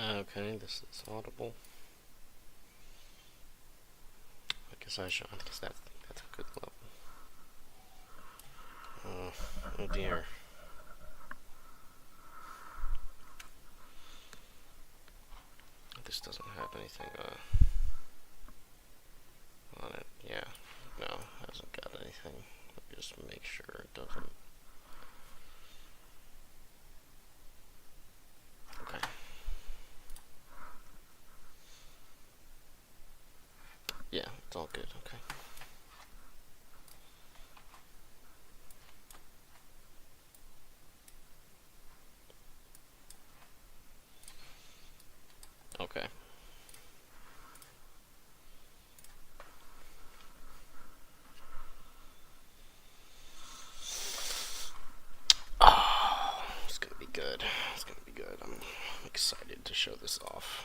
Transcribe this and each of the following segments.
Okay, this is audible. I guess that's a good level. Oh dear. This doesn't have anything on it. Yeah, no, hasn't got anything. Let me just make sure it doesn't. Okay. Yeah, it's all good. Okay. Okay. Oh, it's gonna be good. It's gonna be good. I'm excited to show this off.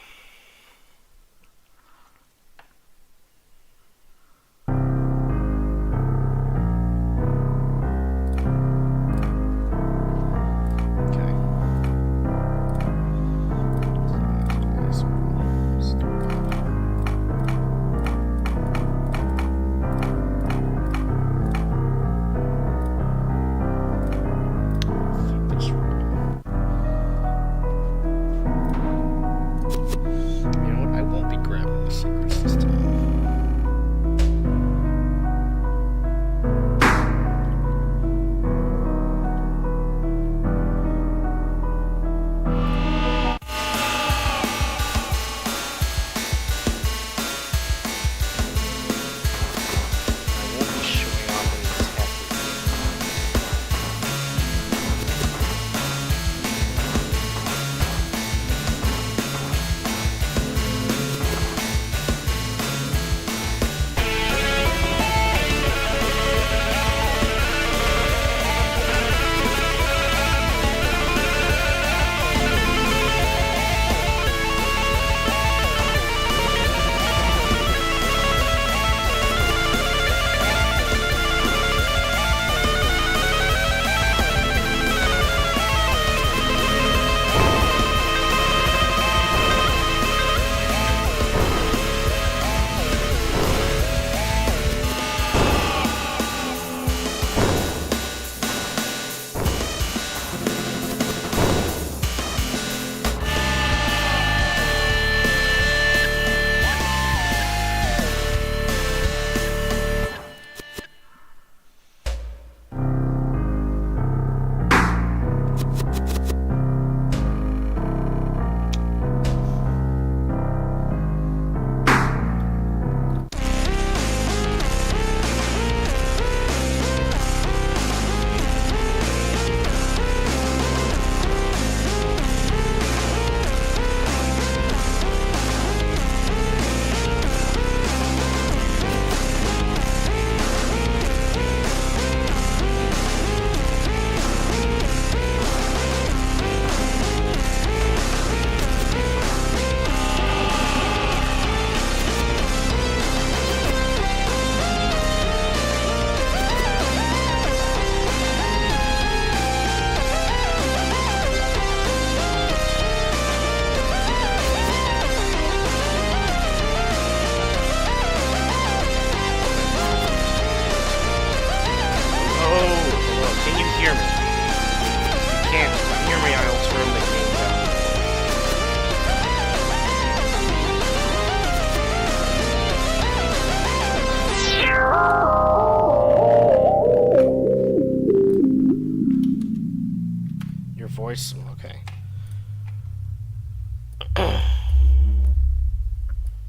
Voice? Okay.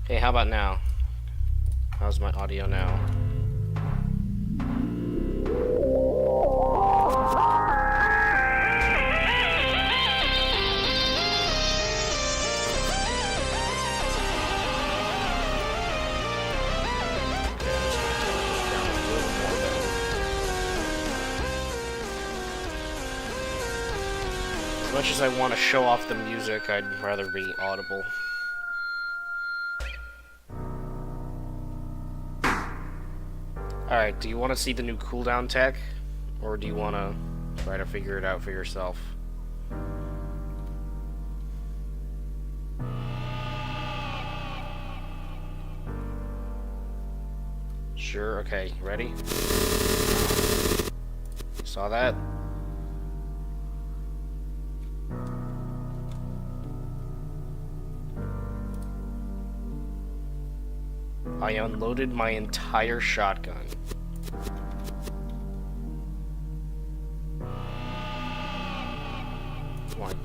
Hey, how about now? How's my audio now? As much as I want to show off the music, I'd rather be audible. Alright, do you want to see the new cooldown tech? Or do you want to try to figure it out for yourself? Sure, okay, ready? Saw that? I unloaded my entire shotgun. Like,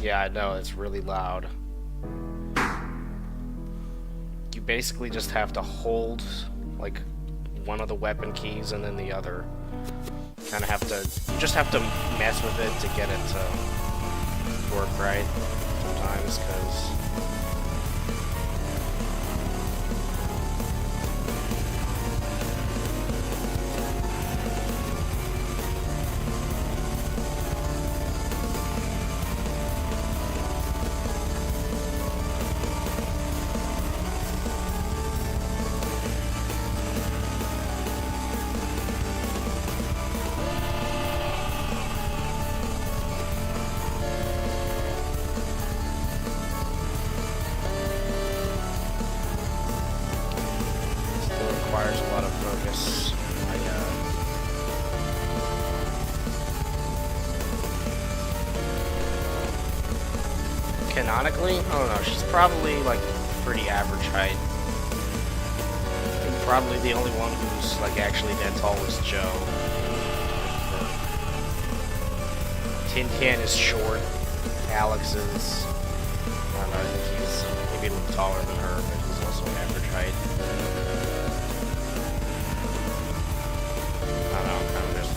yeah, I know, it's really loud. You basically just have to hold, like, one of the weapon keys and then the other. Kind of have to, you just have to mess with it to get it to work right sometimes, because requires a lot of focus. Canonically, I don't know, she's probably like pretty average height. And probably the only one who's like actually that tall is Joe. Tin Can is short. Alex is, I don't know, I think he's maybe a little taller than her, but he's also average height. I don't know, I'm kind of just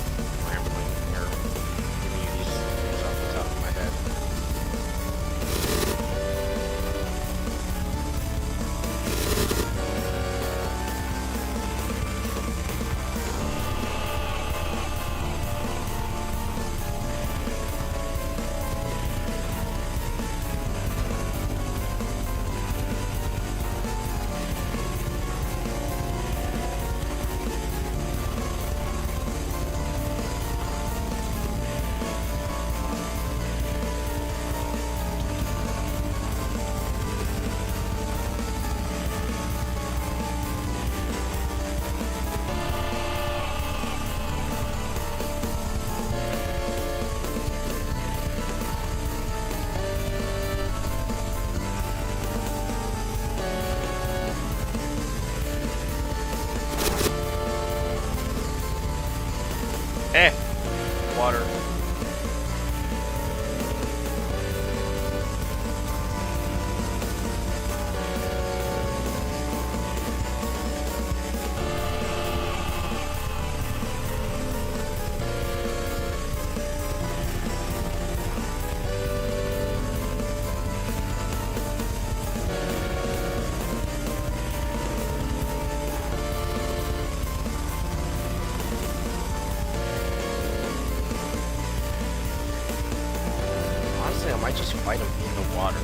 rambling here, giving you these things off the top of my head. Water. I might just fight him in the water.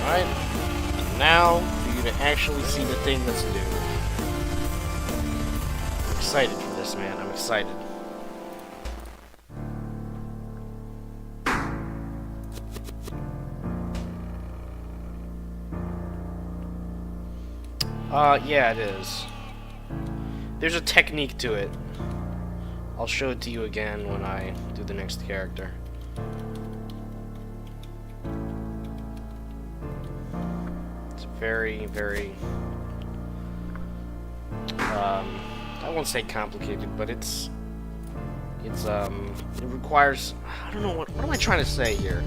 Alright, and now for you to actually see the thing that's new. I'm excited for this, man. I'm excited. Yeah, it is. There's a technique to it. I'll show it to you again when I do the next character. Very, very, I won't say complicated, but it requires, I don't know, what am I trying to say here?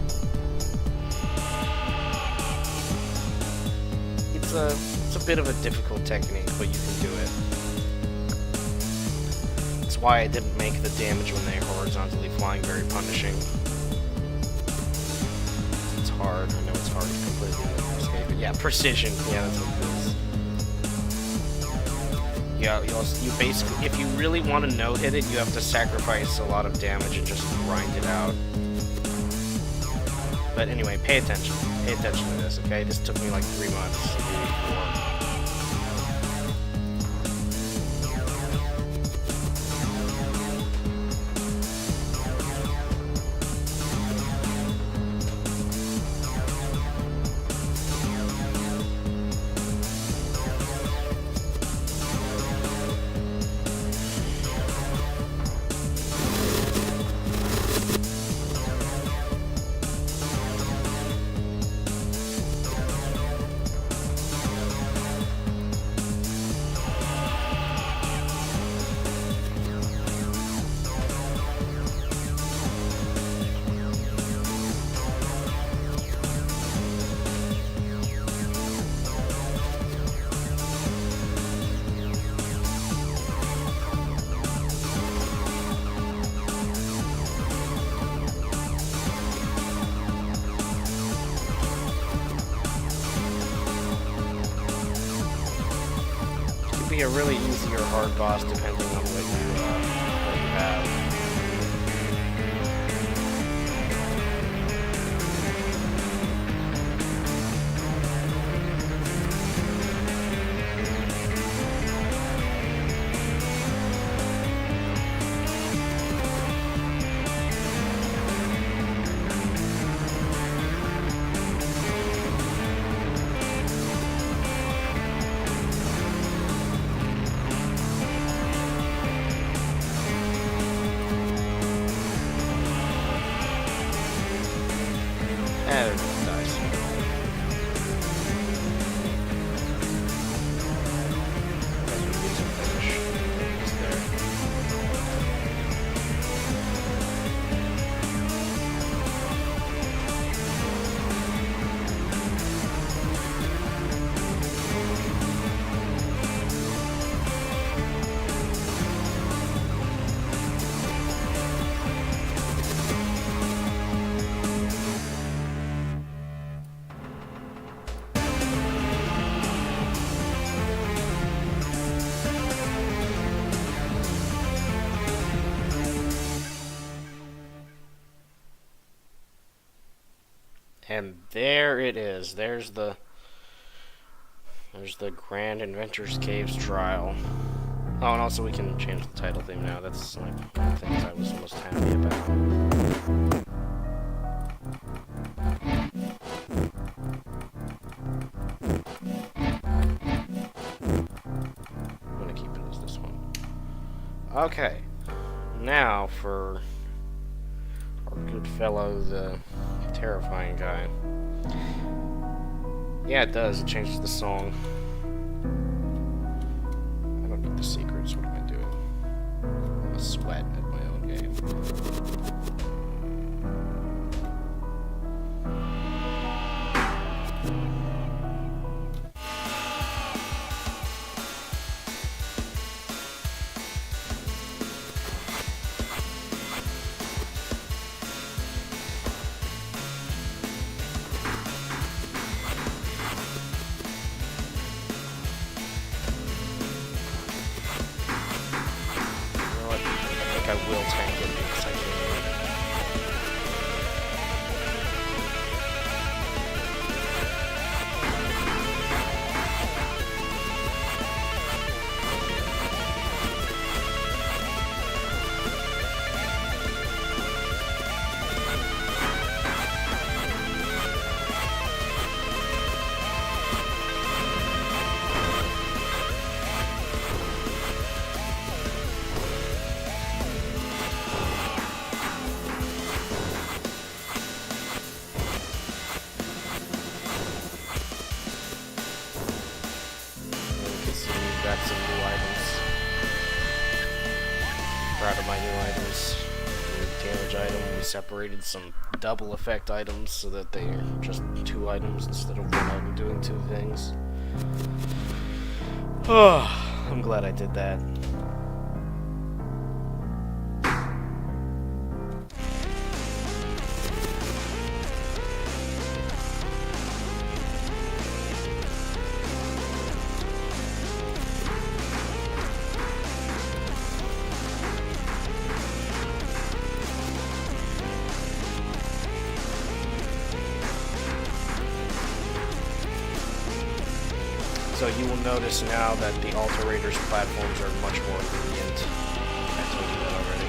It's a bit of a difficult technique, but you can do it. That's why I didn't make the damage when they're horizontally flying very punishing. It's hard. hard. I know it's hard to completely escape it. Yeah, precision. Yeah, that's what it is. Yeah, you basically, if you really want to no-hit it, you have to sacrifice a lot of damage and just grind it out. But anyway, pay attention. Pay attention to this, okay? This took me like 3 months, maybe 4. Be a really easy or hard boss depending on what you have. There it dies. And there it is. There's the Grand Adventures Caves trial. Oh, and also we can change the title theme now. That's like one of the things I was most happy about. I'm gonna keep it as this one. Okay. Now for our good fellow, the terrifying guy. Yeah, it does. It changes the song. I don't need the secrets. What am I doing? I'm a sweat at my own game. I will tank it because I can. Got some new items. Proud of my new items. New damage item. We separated some double effect items so that they are just 2 items instead of 1 item doing 2 things. Oh, I'm glad I did that. you will notice now that the Alterator's platforms are much more lenient. I told you that already.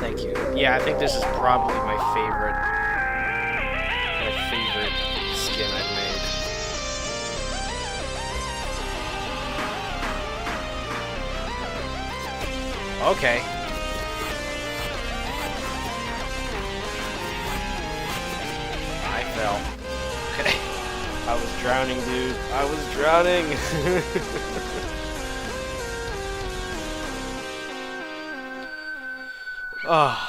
Thank you. Yeah, I think this is probably my favorite skin I've made. Okay. I fell. Okay. I was drowning, dude. I was drowning. Ah.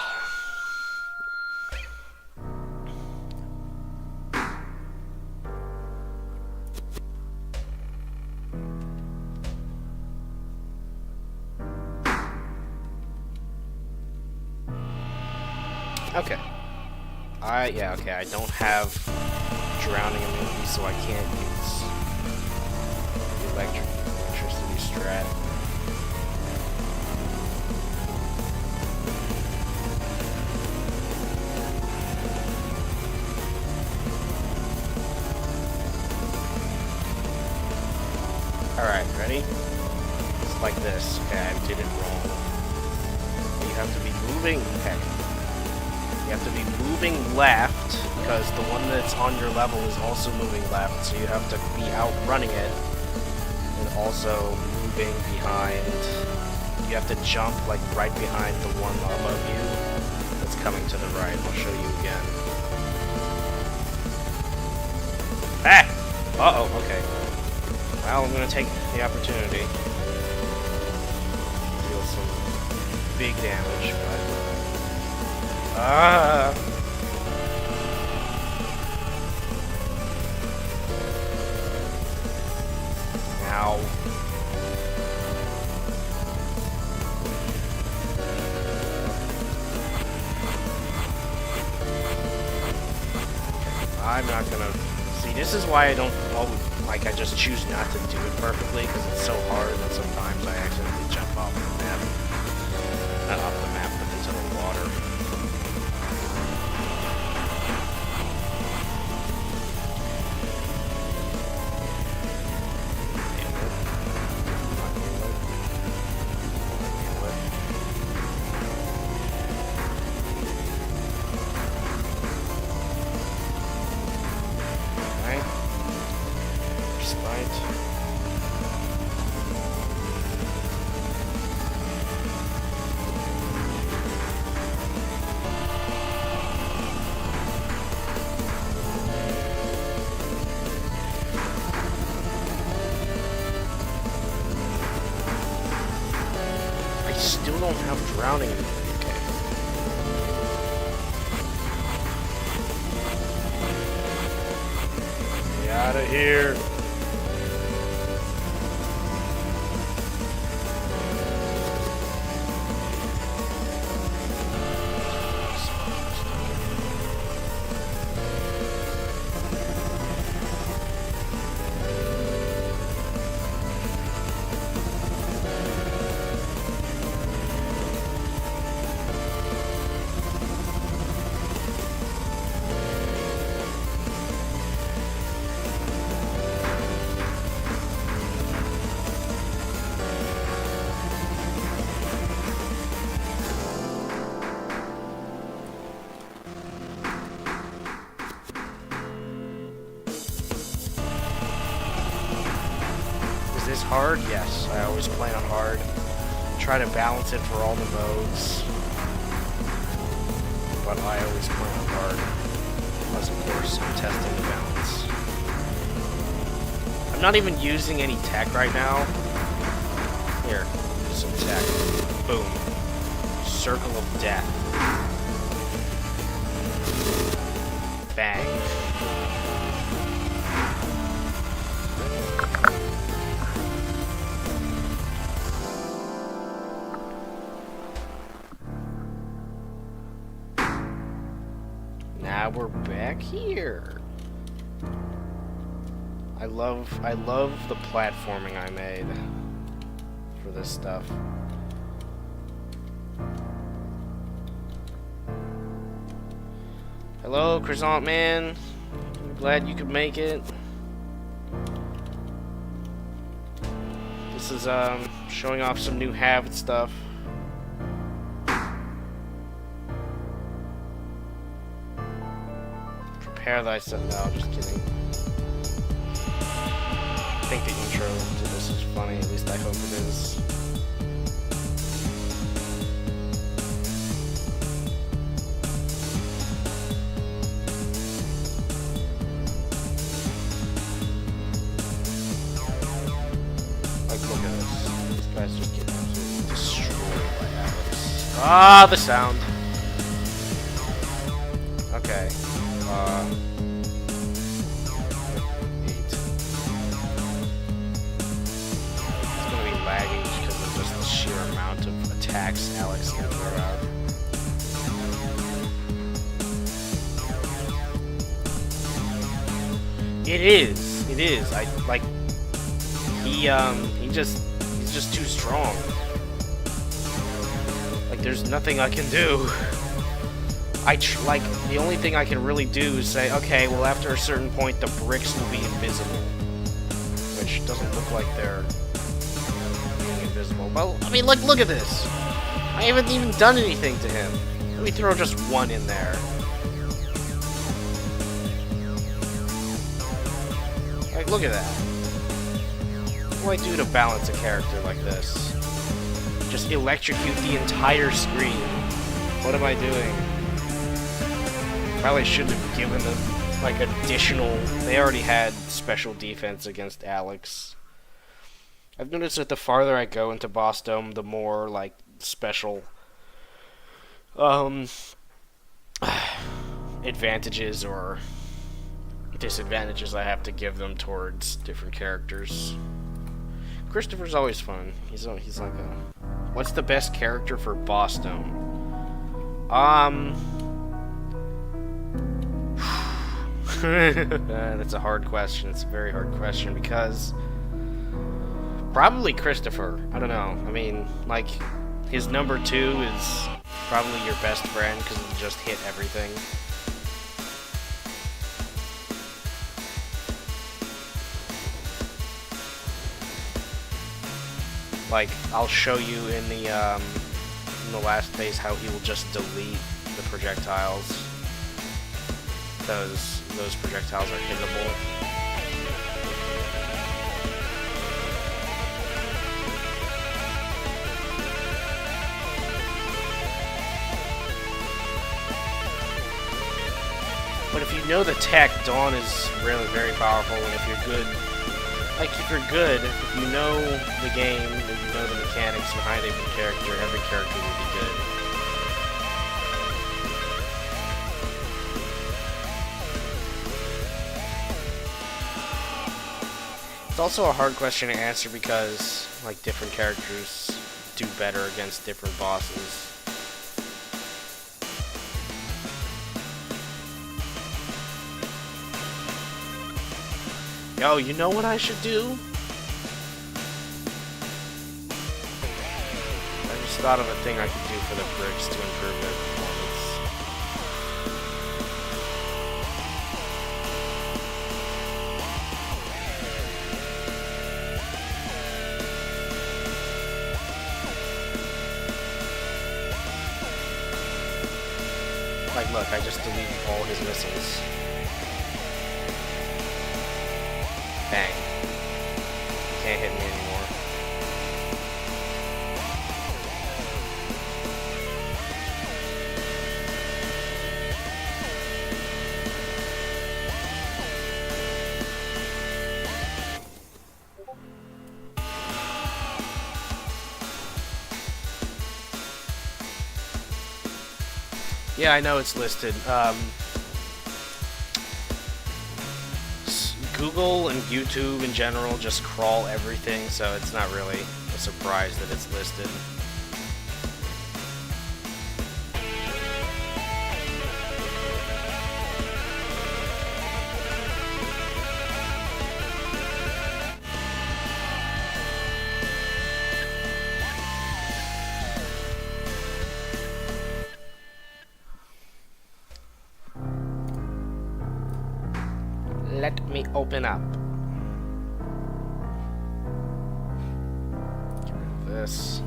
Okay. Yeah, okay, I don't have drowning immunity, so I can't use the electricity strat. Alright, ready? It's like this. Okay, I did it wrong. You have to be moving. Okay. You have to be moving left, because the one that's on your level is also moving left, so you have to be outrunning it, and also moving behind. You have to jump, like, right behind the one above you that's coming to the right. I'll show you again. Ah! Uh-oh, okay. Well, I'm gonna take the opportunity. Deal some big damage, but... Ah! Ow. I'm not gonna... See, this is why I don't always... Like, I just choose not to do it perfectly, because it's so hard that sometimes I accidentally jump off the map. Not off the map, but into the water. Still don't have drowning in it. Okay. Get out of here. Is this hard? Yes, I always play on hard. Try to balance it for all the modes, but I always play on hard. Unless, of course, I'm testing the balance. I'm not even using any tech right now. Here, use some tech. Boom. Circle of Death. Bang. Now we're back here. I love the platforming I made for this stuff. Hello, Croissant Man. I'm glad you could make it. This is showing off some new halved stuff. Prepare thyself. No, just kidding. I think the intro to this is funny. At least I hope it is. Like, look at this. These guys just get absolutely destroyed by Alex. Ah, the sound. Okay. 8. It's gonna be lagging because of just the sheer amount of attacks Alex can throw out. It is. It is. I like. He's just too strong. Like, there's nothing I can do. Like, the only thing I can really do is say, okay, well, after a certain point, the bricks will be invisible. Which doesn't look like they're being invisible. Well, I mean, look at this. I haven't even done anything to him. Let me throw just one in there. Like, look at that. What do I do to balance a character like this? Just electrocute the entire screen. What am I doing? Probably should have given them, like, additional... They already had special defense against Alex. I've noticed that the farther I go into Bossdome, the more, like, special... advantages or disadvantages I have to give them towards different characters. Christopher's always fun. He's like a... What's the best character for Bossdome? That's a hard question. It's a very hard question because... Probably Christopher. I don't know. I mean, like, his number 2 is probably your best friend because he just hit everything. Like, I'll show you in the last phase how he will just delete the projectiles. Because those projectiles are hittable. But if you know the tech, Dawn is really very powerful, and if you're good... Like, if you're good, if you know the game, if you know the mechanics behind every character will be good. It's also a hard question to answer because, like, different characters do better against different bosses. Yo, you know what I should do? I just thought of a thing I could do for the bricks to improve their performance. Like, look, I just deleted all his missiles. Bang. You can't hit me anymore. Yeah, I know it's listed. Google and YouTube in general just crawl everything, so it's not really a surprise that it's listed. Let me open up. Get rid of this.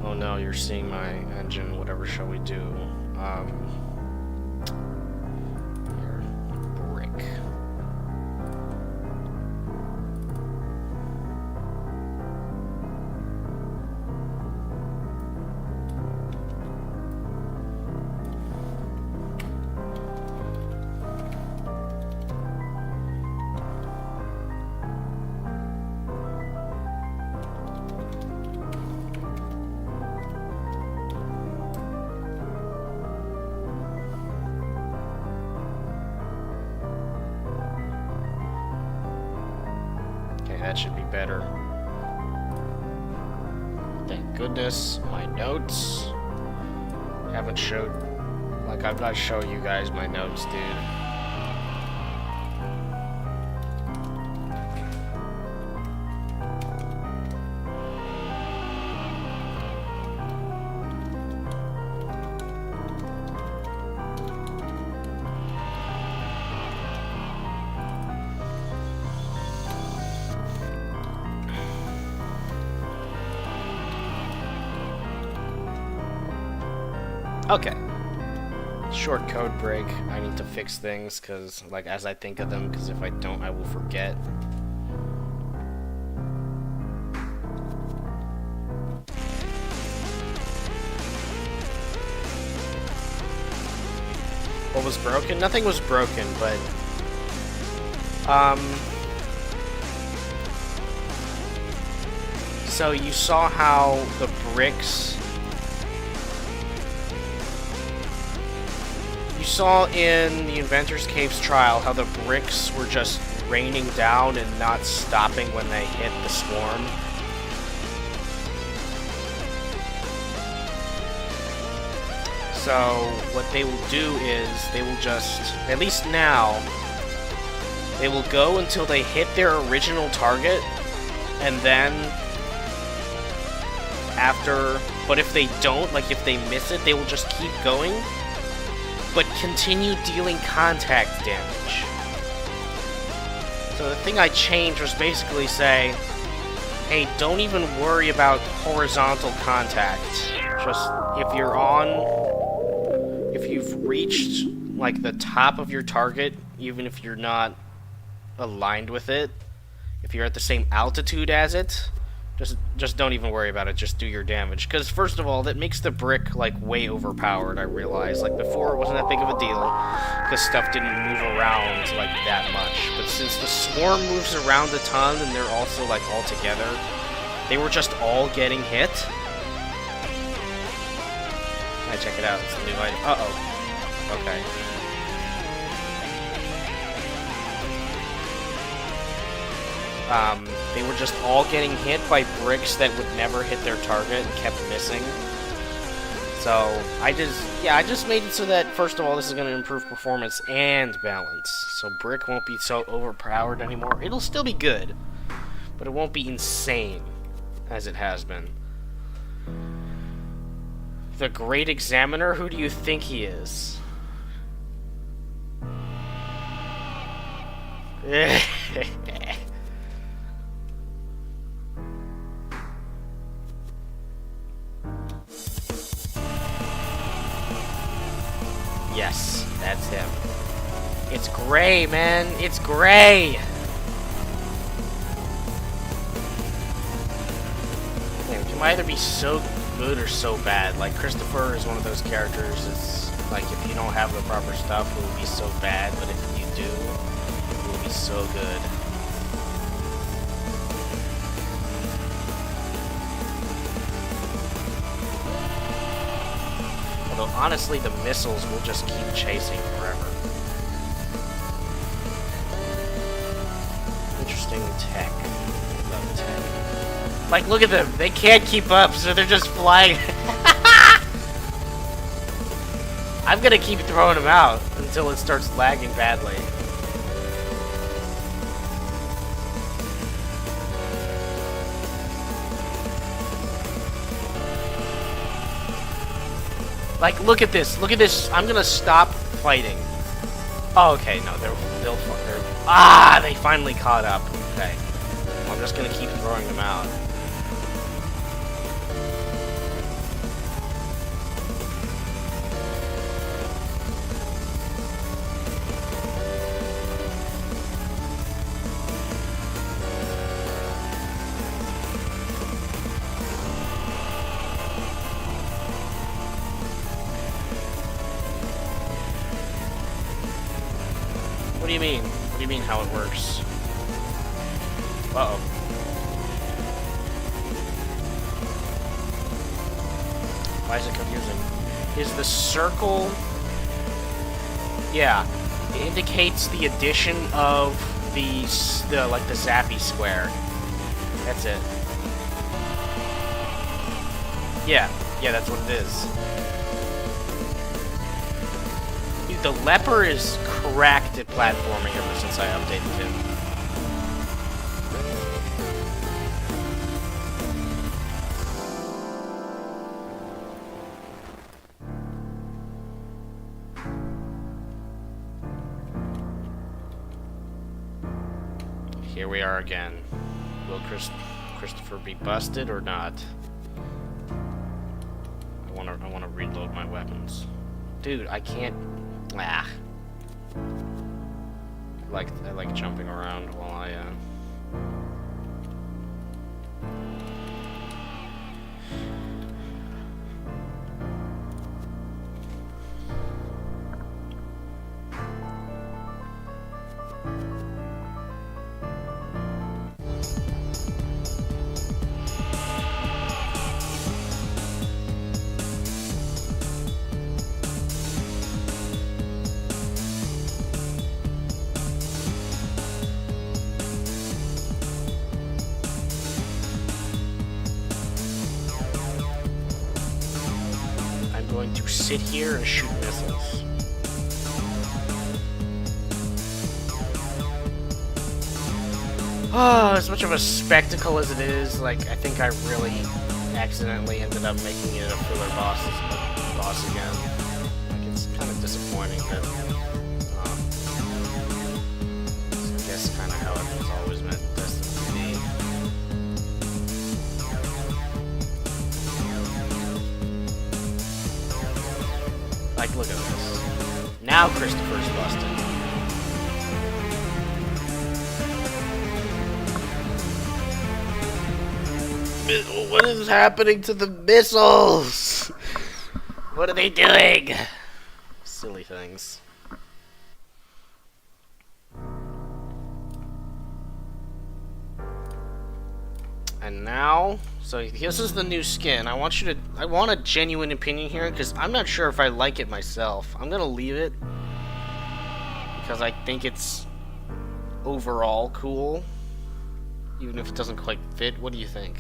Oh no, you're seeing my engine. Whatever shall we do? Here. Brick. That should be better. Thank goodness. My notes. Haven't showed... Like, I've got to show you guys my notes, dude. Okay. Short code break. I need to fix things, because, like, as I think of them, because if I don't, I will forget. What was broken? Nothing was broken, but... So you saw how the bricks... You saw in the Inventor's Caves trial how the bricks were just raining down and not stopping when they hit the swarm. So what they will do is they will just, at least now, they will go until they hit their original target, and then after, but if they don't, like if they miss it, they will just keep going, but continue dealing contact damage. So the thing I changed was basically say, hey, don't even worry about horizontal contact. Just, if you're on, if you've reached, like, the top of your target, even if you're not aligned with it, if you're at the same altitude as it, just don't even worry about it, just do your damage. Because, first of all, that makes the brick, like, way overpowered, I realize. Like, before, it wasn't that big of a deal, because stuff didn't move around, like, that much. But since the swarm moves around a ton, and they're also, like, all together, they were just all getting hit. Can I check it out? It's a new item. Uh-oh. Okay. They were just all getting hit by bricks that would never hit their target and kept missing. So, I just made it so that, first of all, this is going to improve performance and balance. So brick won't be so overpowered anymore. It'll still be good, but it won't be insane as it has been. The Great Examiner, who do you think he is? Yes, that's him. It's gray, man. It's gray. Man, it can either be so good or so bad. Like, Christopher is one of those characters. It's like, if you don't have the proper stuff, it will be so bad. But if you do, it will be so good. honestly, the missiles will just keep chasing forever. Interesting tech. Love tech. Like, look at them. They can't keep up, so they're just flying. I'm gonna keep throwing them out until it starts lagging badly. Like, look at this. Look at this. I'm gonna stop fighting. Oh, okay. No, they're ah, they finally caught up. Okay. I'm just gonna keep throwing them out. What do you mean? What do you mean how it works? Uh-oh. Why is it confusing? Is the circle... Yeah. It indicates the addition of the like, the zappy square. That's it. Yeah. Yeah, that's what it is. Dude, the leper is cracked at platforming ever since I updated him. Here we are again. Will Christopher be busted or not? I wanna reload my weapons. Dude, I can't. Ah. I like jumping around while I going to sit here and shoot missiles. Oh, as much of a spectacle as it is, like, I think I really accidentally ended up making it a filler boss again. Like, it's kind of disappointing that, I guess kind of how it was always meant destined to be. Like, look at this. Now Christopher's busted. What is happening to the missiles? What are they doing? Silly things. And now, so this is the new skin. I want a genuine opinion here, because I'm not sure if I like it myself. I'm gonna leave it, because I think it's overall cool, even if it doesn't quite fit. What do you think?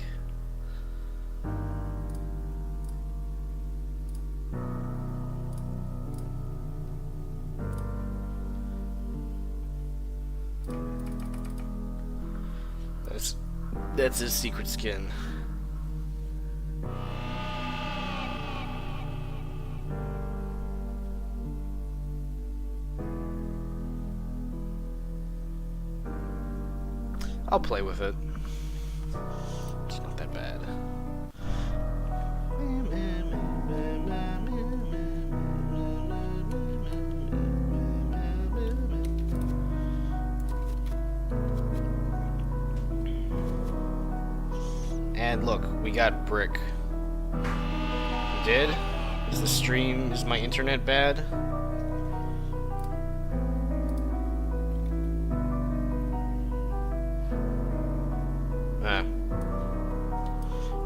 That's his secret skin. I'll play with it. It's not that bad. And look, we got brick. We did? Is my internet bad?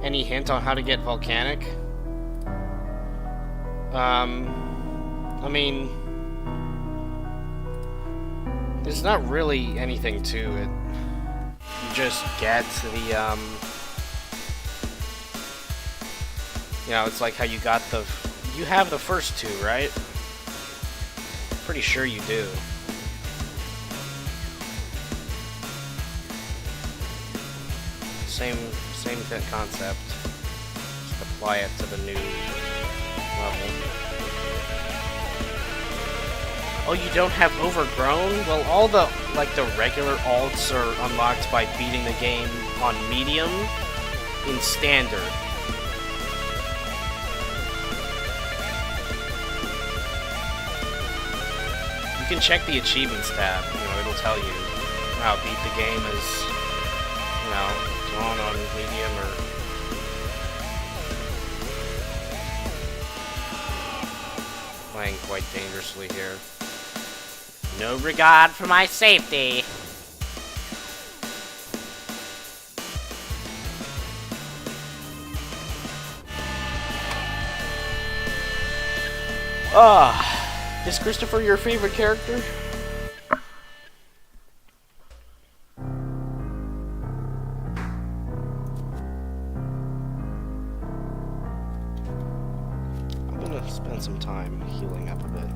Any hint on how to get volcanic? I mean, there's not really anything to it. You just get the, you know, it's like how you got the... You have the first two, right? Pretty sure you do. Same concept. Just apply it to the new level. Oh, you don't have Overgrown? Well, all the, like, the regular alts are unlocked by beating the game on medium in standard. You can check the achievements tab, you know, it'll tell you how beat the game is, you know, on medium or... Playing quite dangerously here. No regard for my safety. Is Christopher your favorite character? I'm gonna spend some time healing up a bit.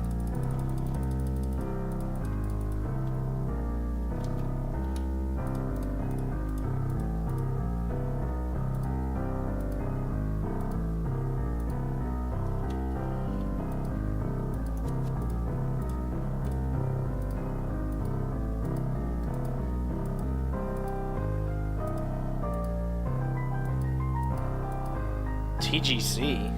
TGC?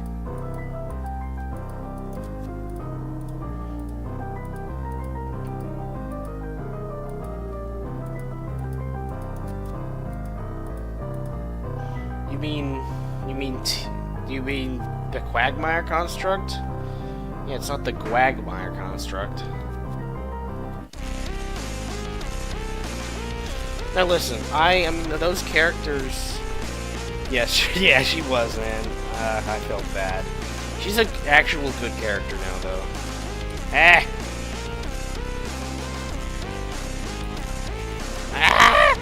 You mean the Quagmire construct? Yeah, it's not the Quagmire construct. Now listen, I am those characters. Yes, yeah, she was, man. I felt bad. She's an actual good character now, though. Ah! Ah!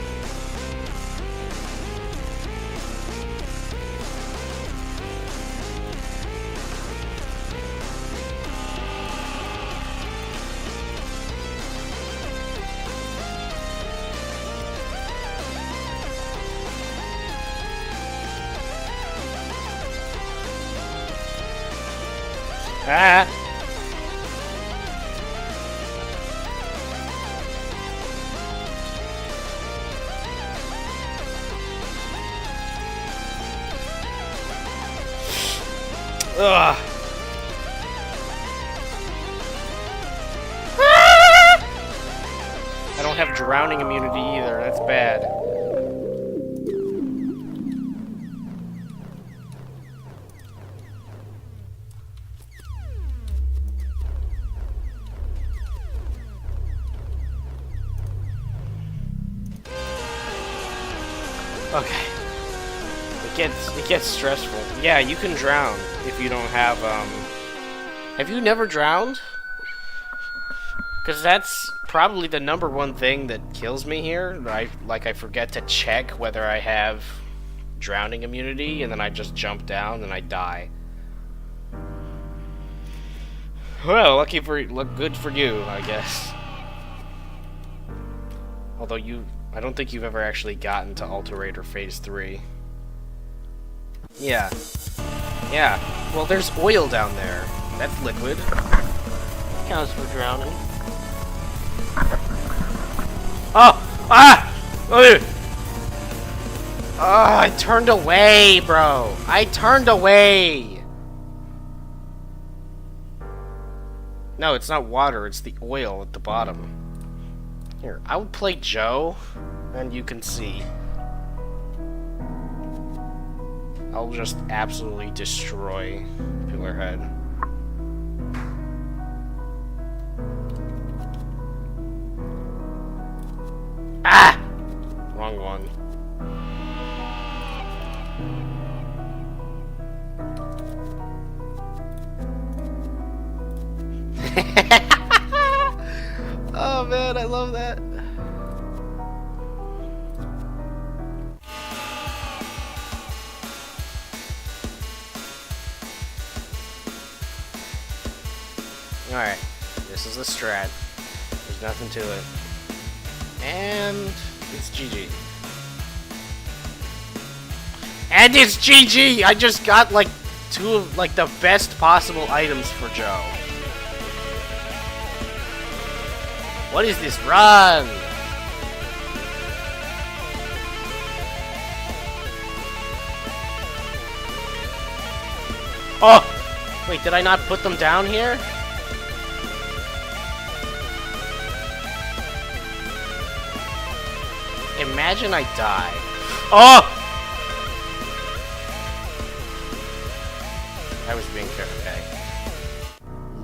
Ah! Ugh! I don't have drowning immunity either, that's bad. Okay. It gets stressful. Yeah, you can drown if you don't have, Have you never drowned? Because that's probably the #1 thing that kills me here. I forget to check whether I have drowning immunity, and then I just jump down and I die. Well, good for you, I guess. Although I don't think you've ever actually gotten to Alterator Phase 3. Yeah. Yeah. Well, there's oil down there. That's liquid. Counts for drowning. Oh! Ah! Oh, I turned away, bro. I turned away. No, it's not water. It's the oil at the bottom. Here, I would play Joe, and you can see. I'll just absolutely destroy Pillarhead. Ah! Wrong one. Oh man, I love that. Alright, this is the strat. There's nothing to it. And it's GG. And it's GG! I just got like two of like the best possible items for Joe. What is this run? Oh! Wait, did I not put them down here? Imagine I die. Oh! I was being careful. Okay.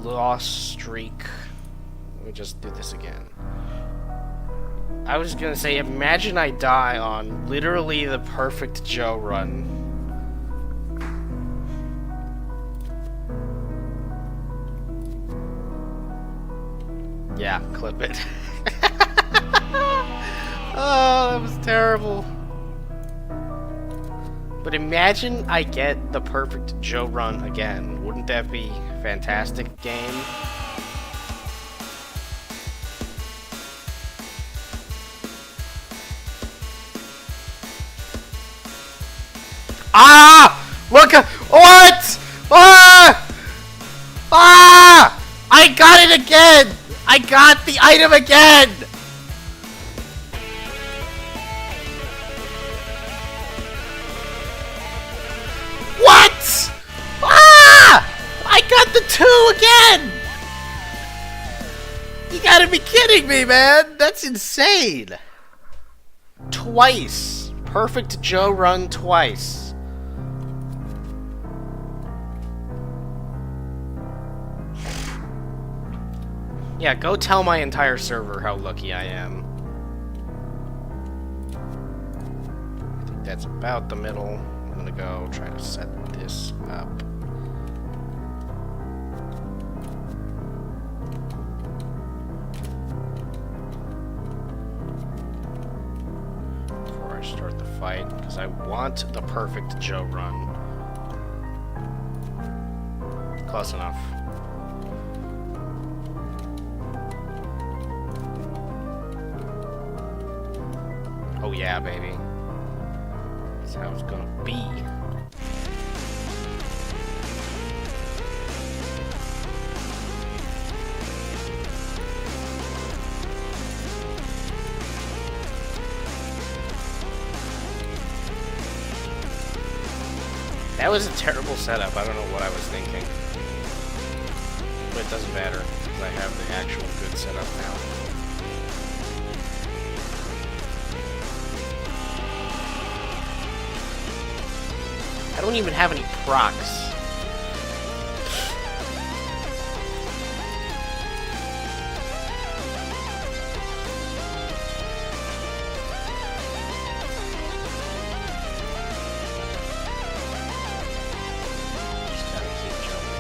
Lost streak. Let me just do this again. I was gonna say, imagine I die on literally the perfect Joe run. Yeah, clip it. Oh, that was terrible. But imagine I get the perfect Joe run again. Wouldn't that be fantastic, game? Ah! Look at what? Ah! Ah! I got it again! I got the item again! What? Ah! I got the 2 again! You gotta be kidding me, man! That's insane! Twice. Perfect Joe run twice. Yeah, go tell my entire server how lucky I am. I think that's about the middle. I'm gonna go try to set this up. Before I start the fight, because I want the perfect Joe run. Close enough. Oh yeah, baby. That's how it's gonna be. That was a terrible setup. I don't know what I was thinking. But it doesn't matter, because I have the actual good setup now. I don't even have any procs. Just gotta keep jumping.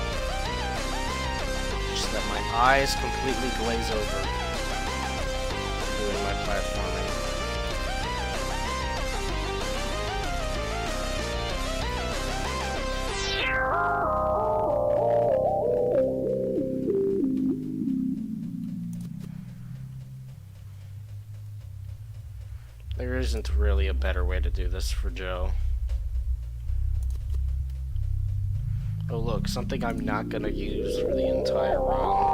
Just let my eyes completely glaze over doing my platforming. There isn't really a better way to do this for Joe. Oh look, something I'm not gonna use for the entire run.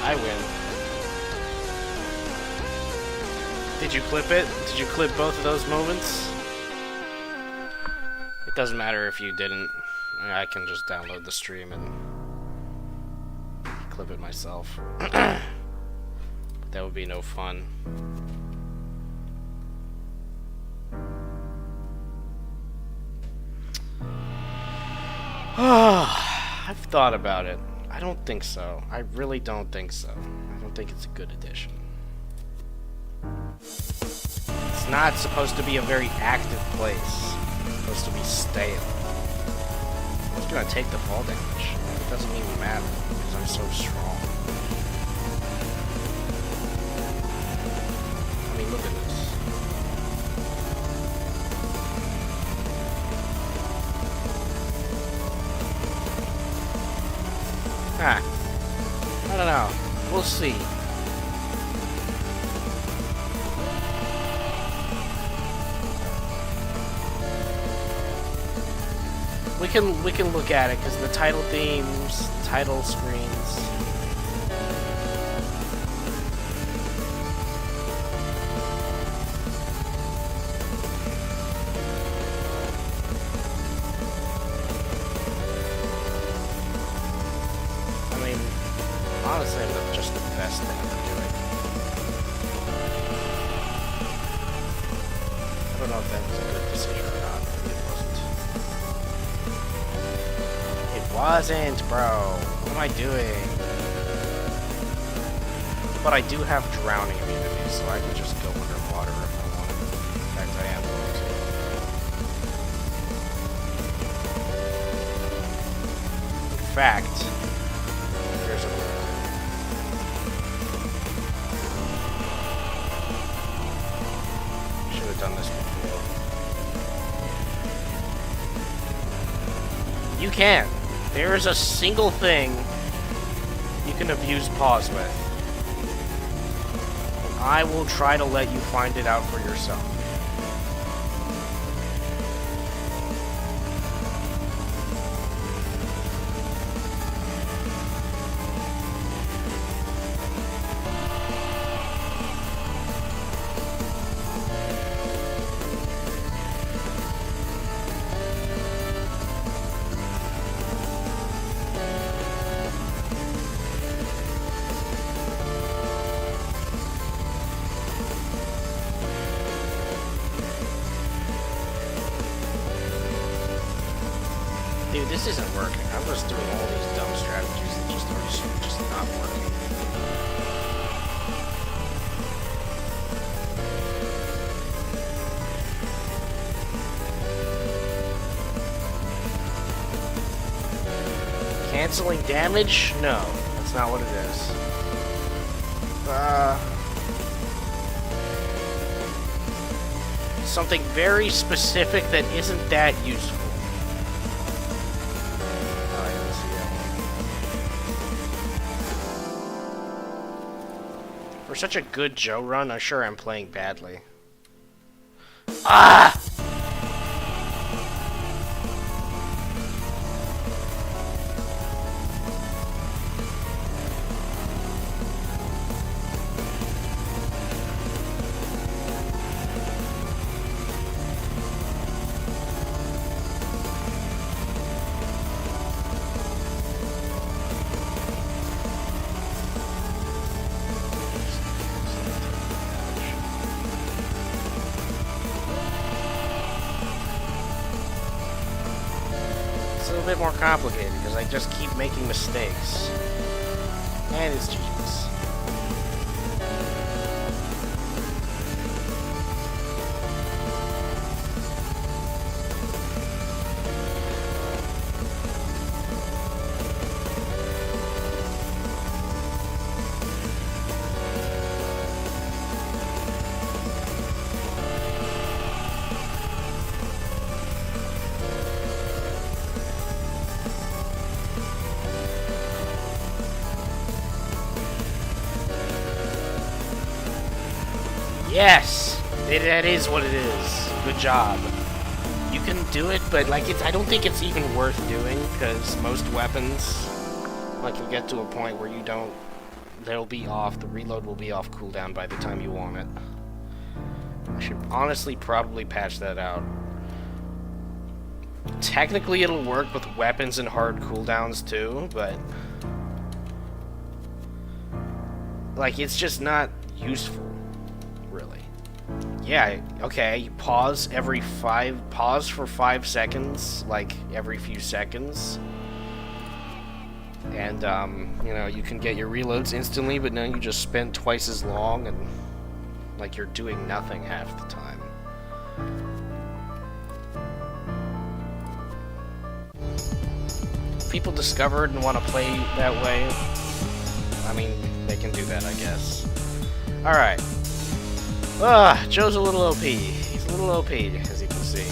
I win. Did you clip it? Did you clip both of those moments? It doesn't matter if you didn't. I can just download the stream and clip it myself. That would be no fun. I've thought about it. I don't think so. I really don't think so. I don't think it's a good addition. It's not supposed to be a very active place. It's supposed to be stale. I'm just gonna take the fall damage. It doesn't even matter because I'm so strong. I mean, look at this. I don't know. We'll see. We can look at it because the title themes, title screens. I mean, honestly, that's just the best thing to do it. I don't know if that was a good decision or not. Maybe it wasn't. It wasn't, bro. What am I doing? But I do have drowning immunity, so I can just go underwater if I want. In fact, I am going to. In fact, here's a weird thing. Should have done this before. You can. There is a single thing you can abuse pause with. And I will try to let you find it out for yourself. Dude, this isn't working. I'm just doing all these dumb strategies that just are just not working. Canceling damage? No, that's not what it is. Something very specific that isn't that useful. For such a good Joe run, I'm sure I'm playing badly. Ah! It's a little bit more complicated because I just keep making mistakes. And it's genius. Yes! That is what it is. Good job. You can do it, but like I don't think it's even worth doing, because most weapons, like, you get to a point where you don't they'll be off. The reload will be off cooldown by the time you want it. I should honestly probably patch that out. Technically, it'll work with weapons and hard cooldowns too, but like it's just not useful, really. Yeah, okay, you pause for 5 seconds, like every few seconds. And, you know, you can get your reloads instantly, but now you just spend twice as long, and, like, you're doing nothing half the time. If people discover it and want to play that way, I mean, they can do that, I guess. Alright. Joe's a little OP. He's a little OP, as you can see.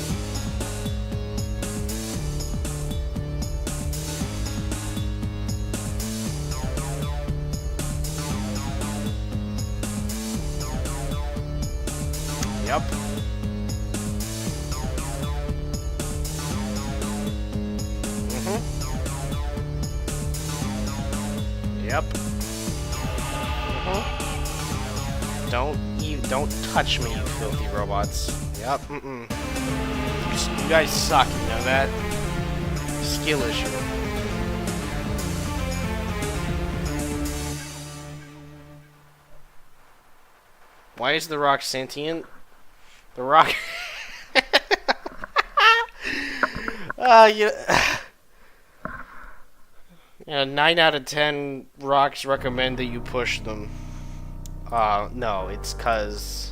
Yep. Yep. Don't touch me, you filthy robots. Yep. You guys suck. You know that? Skill issue. Why is the rock sentient? The rock. Yeah. 9 out of 10 rocks recommend that you push them. No, it's 'cause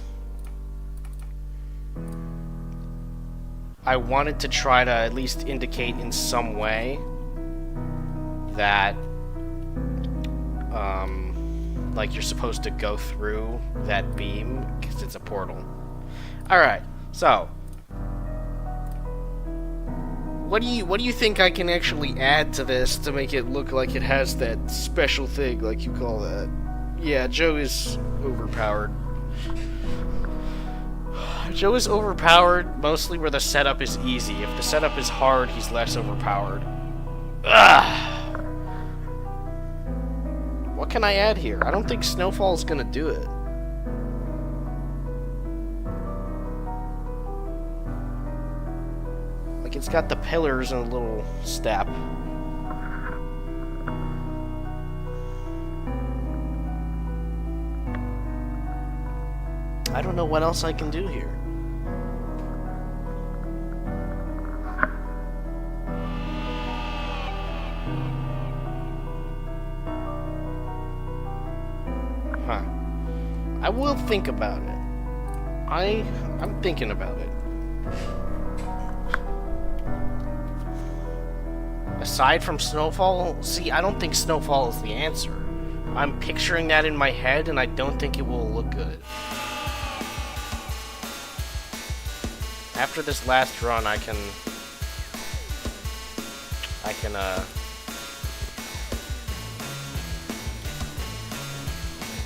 I wanted to try to at least indicate in some way that, like you're supposed to go through that beam, 'cause it's a portal. Alright, so what do you think I can actually add to this to make it look like it has that special thing, like you call that? Yeah, Joe is overpowered. Joe is overpowered mostly where the setup is easy. If the setup is hard, he's less overpowered. Ugh. What can I add here? I don't think Snowfall's gonna do it. Like, it's got the pillars and a little step. I don't know what else I can do here. Huh. I will think about it. I'm thinking about it. Aside from Snowfall, see, I don't think Snowfall is the answer. I'm picturing that in my head, and I don't think it will look good. After this last run, I can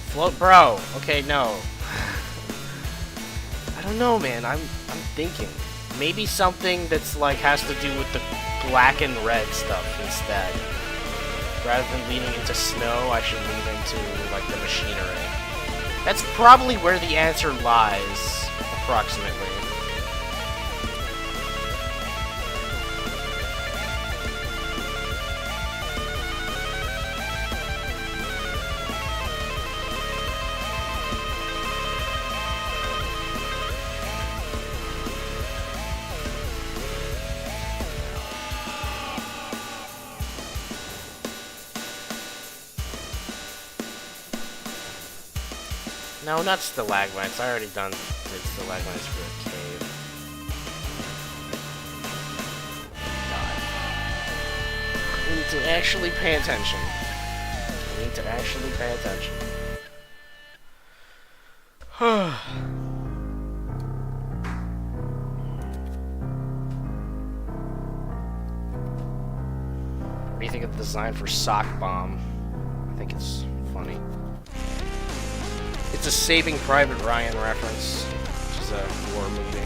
float, bro. Okay, no. I don't know, man. I'm thinking maybe something that's like has to do with the black and red stuff instead. Rather than leaning into snow, I should lean into like the machinery. That's probably where the answer lies, approximately. No, not stalagmites. I already did stalagmites for a cave. God. We need to actually pay attention. We need to actually pay attention. What do you think of the design for Sock Bomb? I think it's funny. It's a Saving Private Ryan reference, which is a war movie.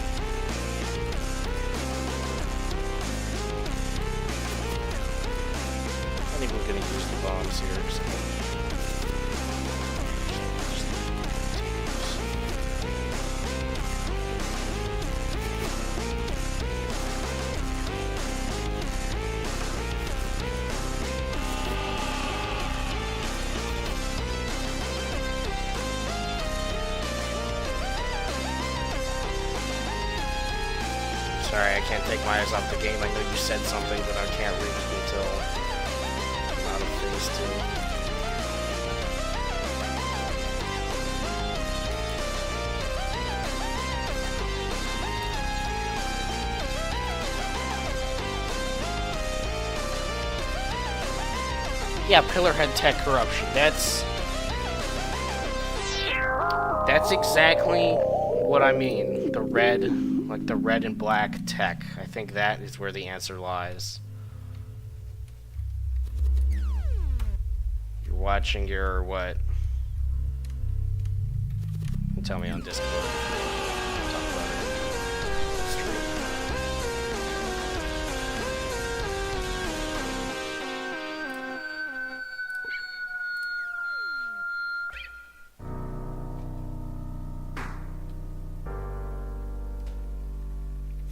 I think we're gonna use the bombs here. So. Sorry, I can't take my eyes off the game. I know you said something, but I can't read it until I'm out of phase 2. Yeah, Pillarhead Tech Corruption. That's exactly what I mean. The red, like the red and black tech. I think that is where the answer lies. You're watching your what? Tell me on Discord. We'll talk about it.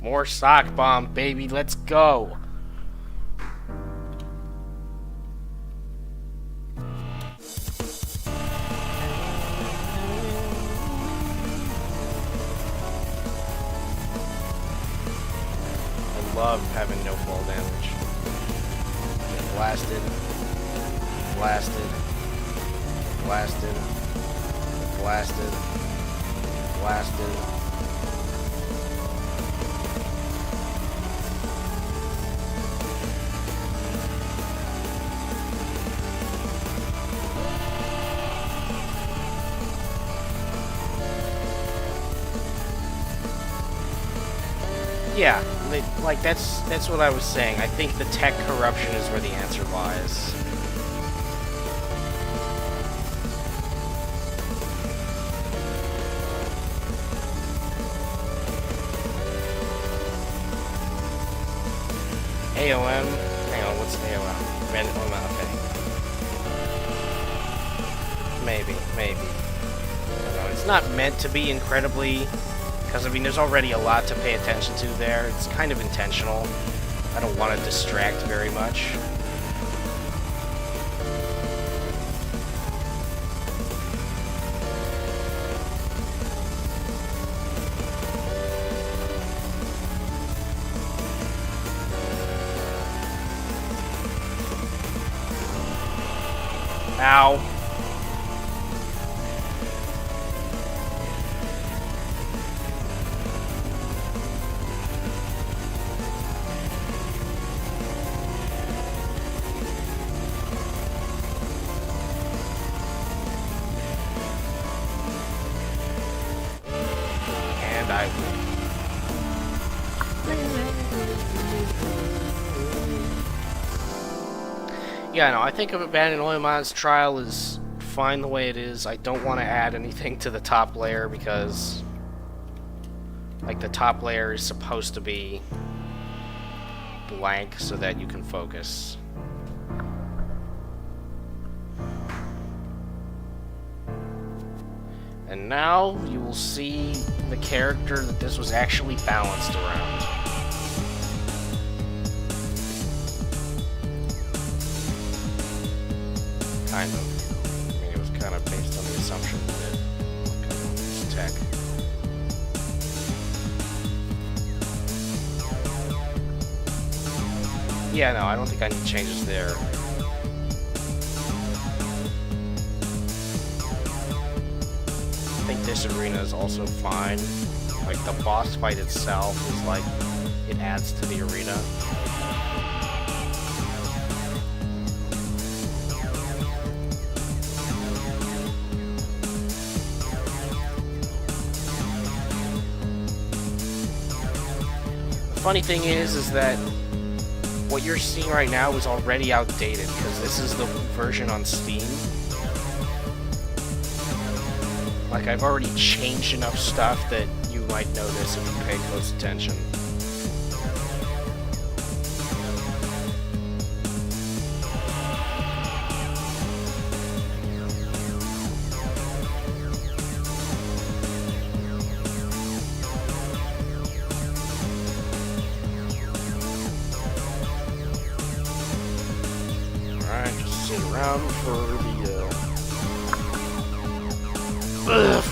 More sock bomb, baby. Let's go. I love having no fall damage. Get blasted. Blasted. Blasted. Blasted. Blasted. Yeah, like that's what I was saying. I think the tech corruption is where the answer lies. AOM? Hang on, what's AOM? Okay. Maybe. I don't know, it's not meant to be incredibly... Because, I mean, there's already a lot to pay attention to there. It's kind of intentional. I don't want to distract very much. Ow. Yeah, no, I think of Abandoned Oilmon's trial is fine the way it is. I don't want to add anything to the top layer because, like, the top layer is supposed to be blank so that you can focus. And now you will see the character that this was actually balanced around. Kind of. I mean, it was kind of based on the assumption that it's tech. Yeah, no, I don't think I need changes there. I think this arena is also fine. Like, the boss fight itself is like, it adds to the arena. Funny thing is that what you're seeing right now is already outdated because this is the version on Steam. Like, I've already changed enough stuff that you might notice if you pay close attention.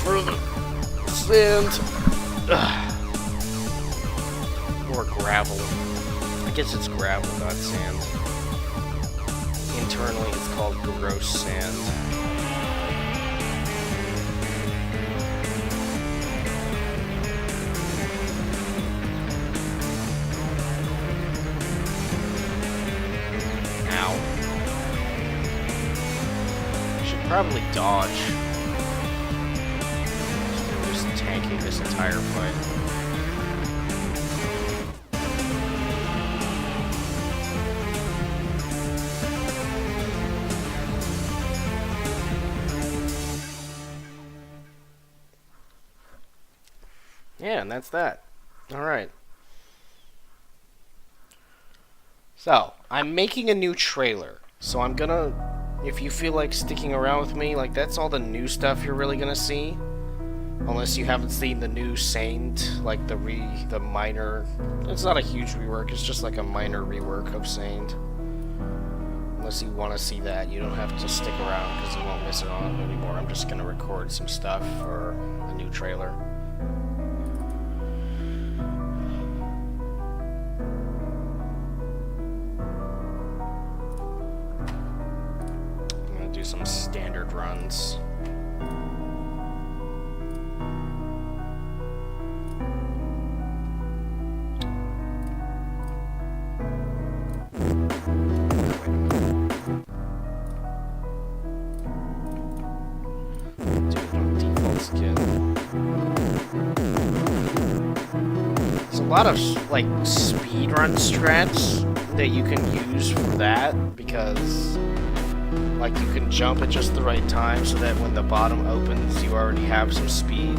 For the sand. Or gravel. I guess it's gravel, not sand. Internally, it's called gross sand. Ow. Should probably dodge. Just tanking this entire fight. Yeah, and that's that. Alright. So, I'm making a new trailer. So I'm gonna, if you feel like sticking around with me, like that's all the new stuff you're really gonna see. Unless you haven't seen the new Saint, like the minor, it's not a huge rework, it's just like a minor rework of Saint. Unless you want to see that, you don't have to stick around because you won't miss it on anymore. I'm just gonna record some stuff for a new trailer. Do some standard runs. Default skin. There's a lot of like speedrun strats that you can use for that because like you can jump at just the right time so that when the bottom opens you already have some speed.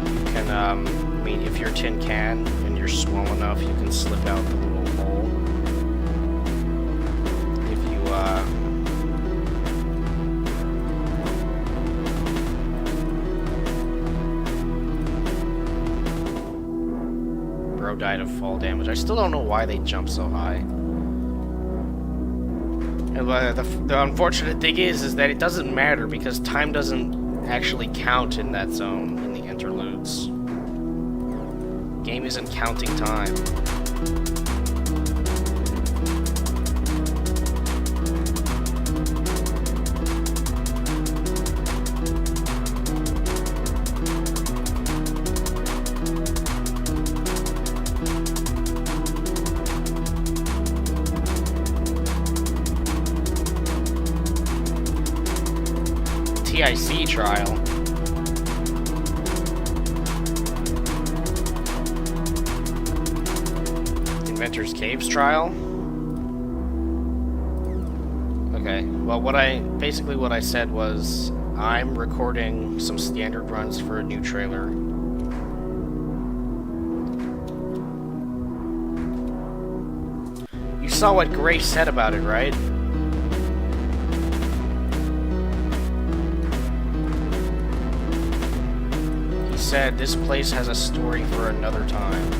You can, I mean, if you're tin can and you're small enough, you can slip out the little hole. If you, Bro died of fall damage. I still don't know why they jump so high. And the unfortunate thing is that it doesn't matter because time doesn't actually count in that zone in the interludes. Game isn't counting time. TIC trial. Inventor's Caves trial. Okay, well what I said was I'm recording some standard runs for a new trailer. You saw what Gray said about it, right? Said this place has a story for another time.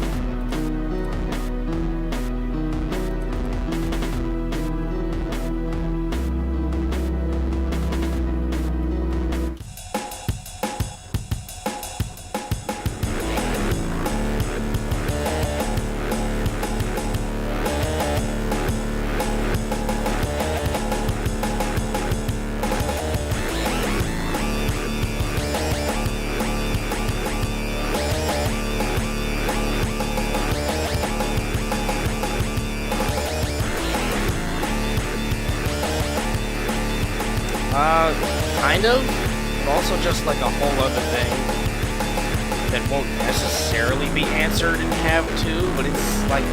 Kind of, but also just like a whole other thing that won't necessarily be answered in Halved 2, but it's like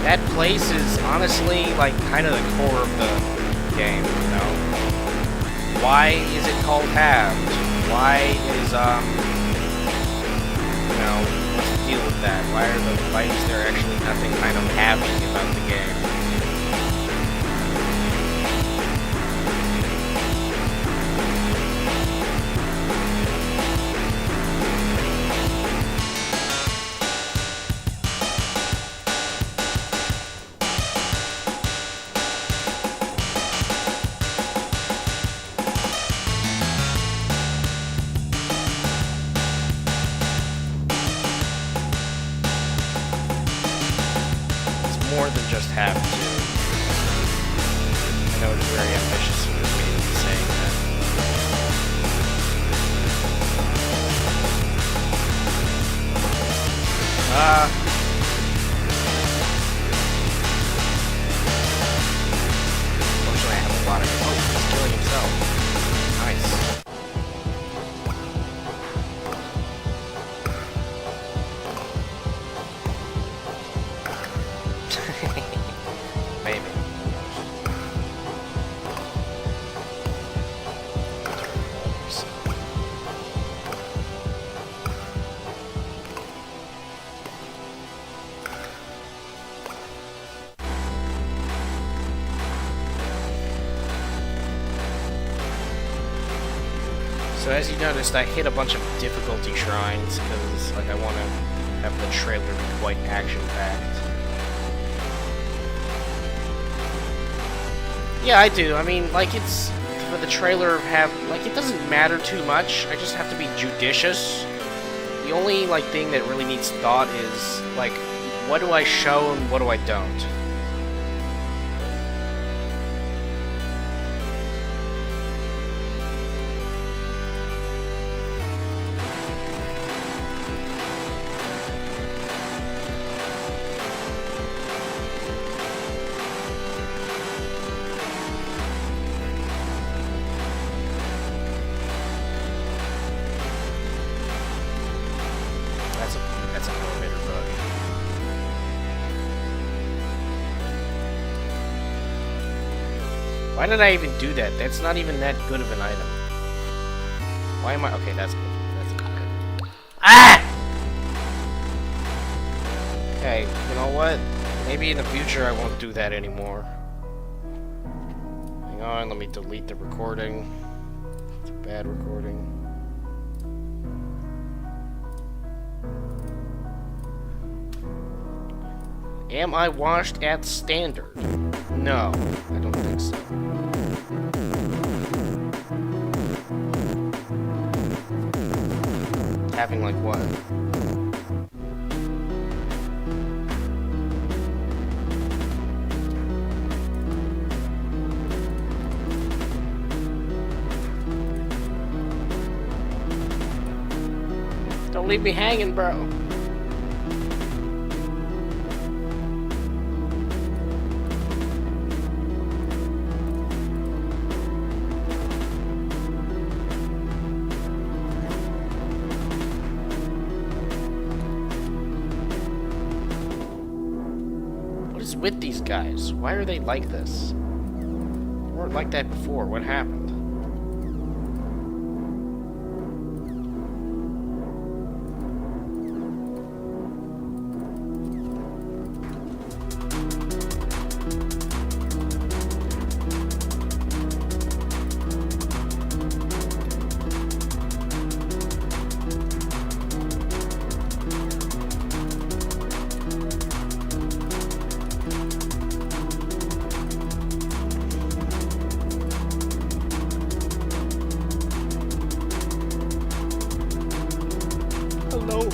that place is honestly like kind of the core of the game, you know? Why is it called Halved? Why is, you know, what's the deal with that? Why is there actually nothing kind of halving about the game? have to. I know it's very ambitious of me to be saying that. Fortunately, I have a lot of. Oh, he's killing himself. Nice. Maybe. So as you noticed, I hit a bunch of difficulty shrines because, like, I want to have the trailer be quite action-packed. Yeah, I do. I mean, like, it's for the trailer like, it doesn't matter too much. I just have to be judicious. The only, like, thing that really needs thought is, like, what do I show and what do I don't? That's an elevator bug. Why did I even do that? That's not even that good of an item. Why am I... Okay, that's good. That's good. Ah! Okay, you know what? Maybe in the future I won't do that anymore. Hang on, let me delete the recording. It's a bad recording. Am I washed at standard? No, I don't think so. Having like what? Don't leave me hanging, bro. With these guys? Why are they like this? They weren't like that before. What happened? Hello.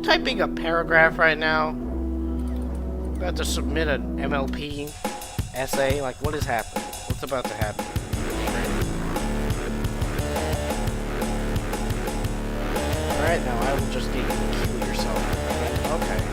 Typing a paragraph right now. About to submit an MLP essay. Like, what is happening? What's about to happen? Alright, now I will just get you to kill yourself. Okay.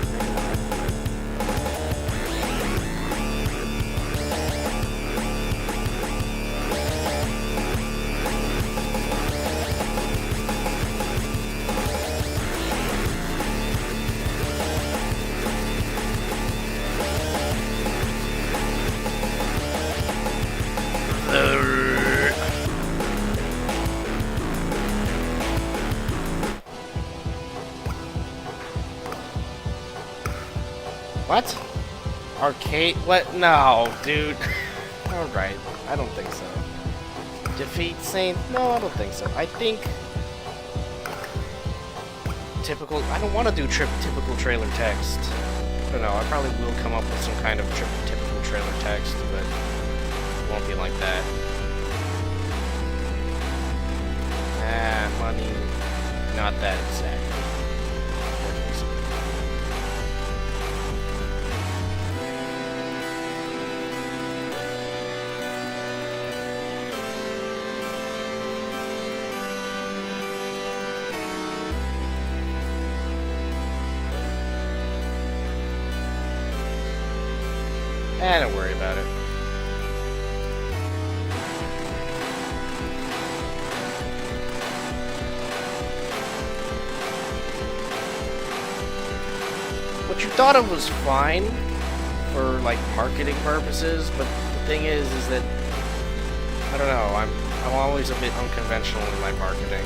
What? Arcade? What? No, dude. Alright, I don't think so. Defeat Saint? No, I don't think so. I think... Typical... I don't want to do typical trailer text. I don't know, I probably will come up with some kind of typical trailer text, but it won't be like that. Money... Not that exactly. Don't worry about it. What you thought of was fine for like marketing purposes, but the thing is that I don't know. I'm always a bit unconventional in my marketing.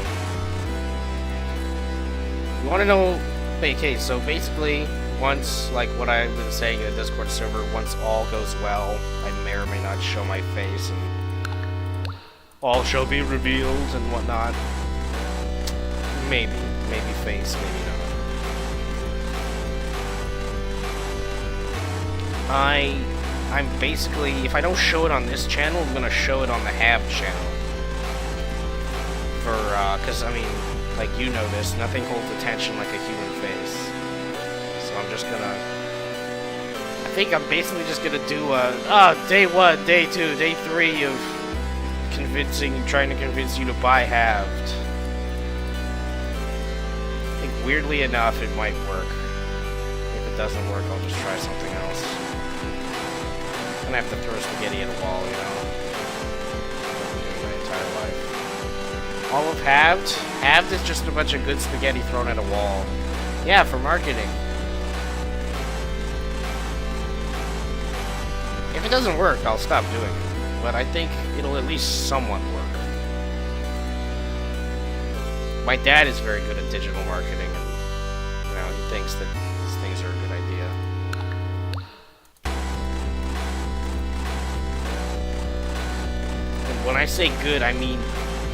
You want to know? Okay, so basically. Once, like what I've been saying in the Discord server, once all goes well, I may or may not show my face and all shall be revealed and whatnot. Maybe face, maybe not. I'm basically, if I don't show it on this channel, I'm gonna show it on the halved channel. Cause I mean, like you know this, nothing holds attention like a human face. I'm just gonna... I think I'm basically just gonna do day 1, day 2, day 3 of trying to convince you to buy halved. I think weirdly enough it might work. If it doesn't work, I'll just try something else. I'm gonna have to throw spaghetti at a wall, you know? I've been doing my entire life. All of halved? Halved is just a bunch of good spaghetti thrown at a wall. Yeah, for marketing. If it doesn't work, I'll stop doing it. But I think it'll at least somewhat work. My dad is very good at digital marketing, and you know, he thinks that these things are a good idea. And when I say good, I mean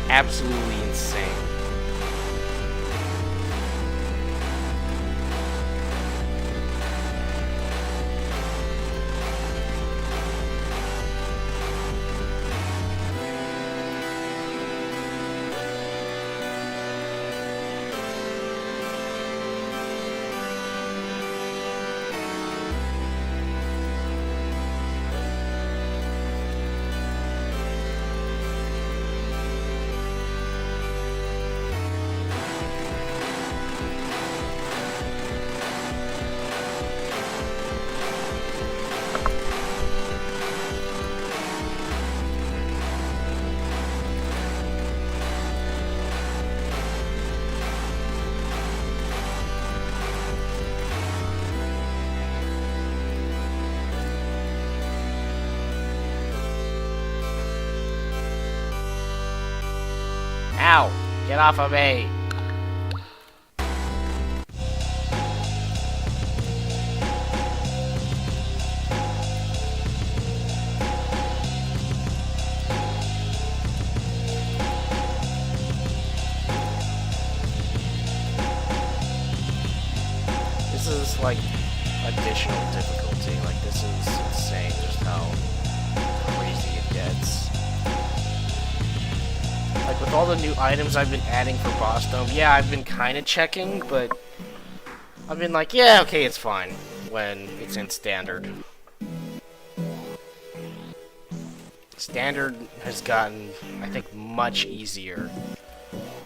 absolutely insane. Ow! Get off of me! This is like additional difficulty. Like this is insane just how crazy it gets. Like, with all the new items I've been adding for Bossdome, yeah, I've been kind of checking, but I've been like, yeah, okay, it's fine when it's in Standard. Standard has gotten, I think, much easier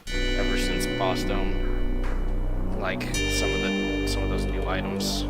ever since Bossdome. Like, some of those new items.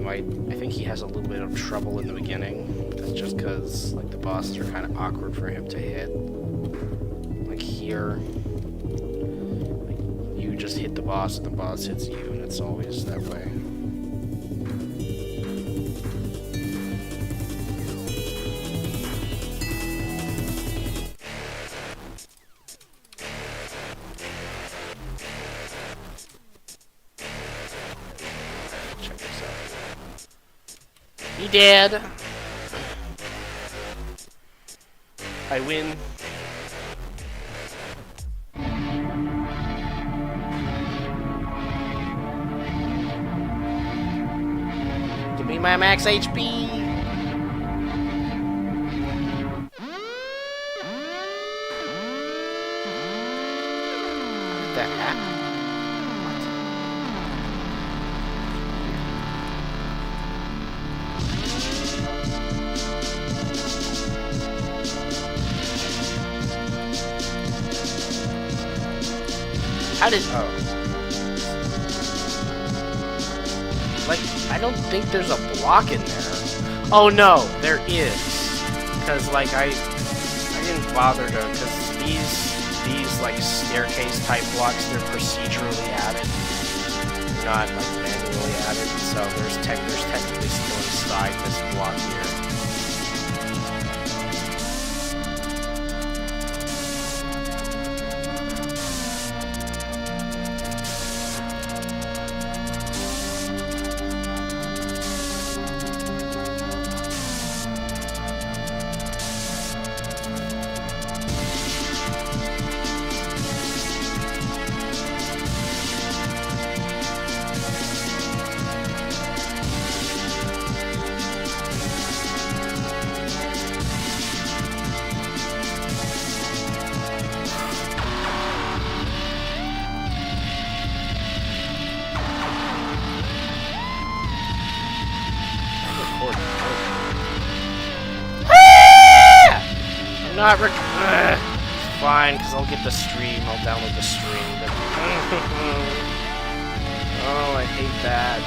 I think he has a little bit of trouble in the beginning. That's just because, like, the bosses are kind of awkward for him to hit. Like here, like, you just hit the boss and the boss hits you, and it's always that way. Check this out. He did! I win. Give me my max HP! How did that happen? How did... Oh. Like, I don't think there's a block in there. Oh no, there is. Because, like, I didn't bother to... Because these, like, staircase type blocks, they're procedurally added. Not, like, manually added. So there's technically still inside this block here. Not it's fine, because I'll get the stream. I'll download the stream. But oh, I hate that.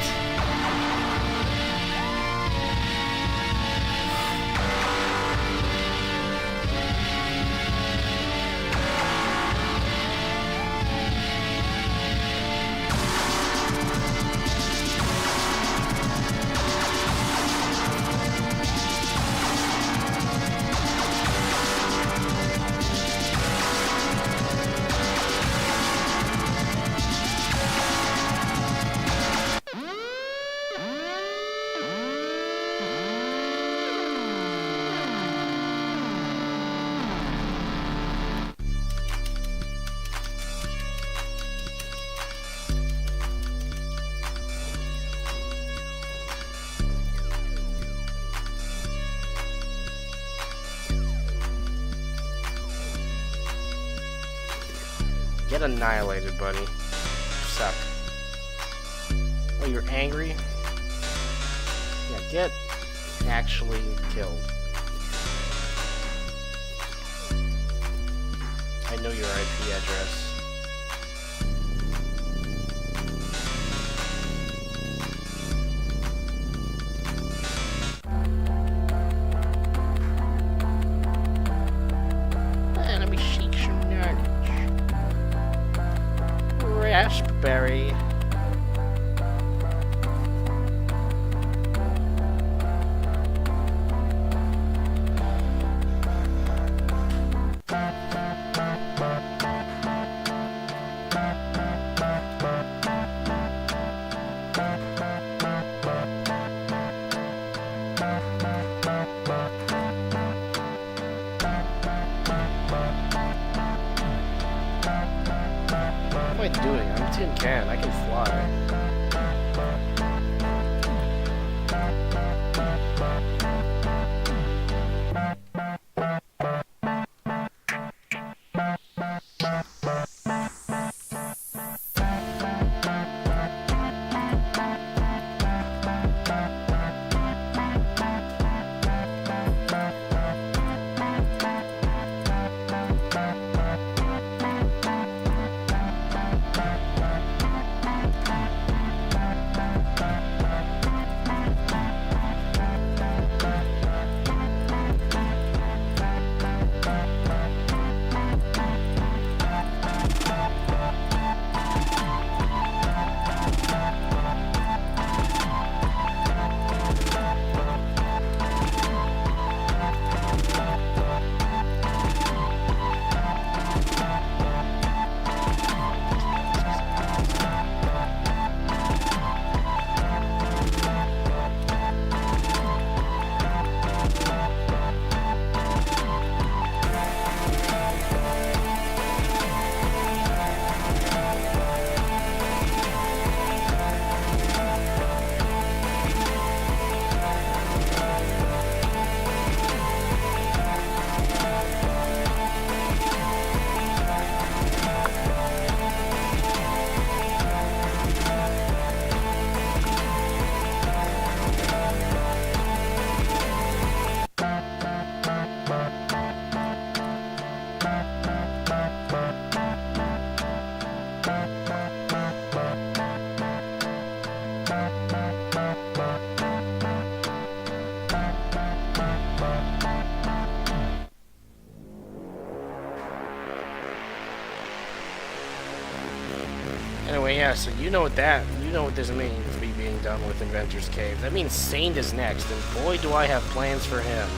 Get annihilated, buddy. You suck. Oh, you're angry? Yeah, get actually killed. I know your IP address. Let me shake some knowledge. Raspberry. What am I doing? I'm tin can. I can fly. Anyway, yeah, so you know what this means, me being done with Inventor's Cave. That means Saint is next, and boy do I have plans for him.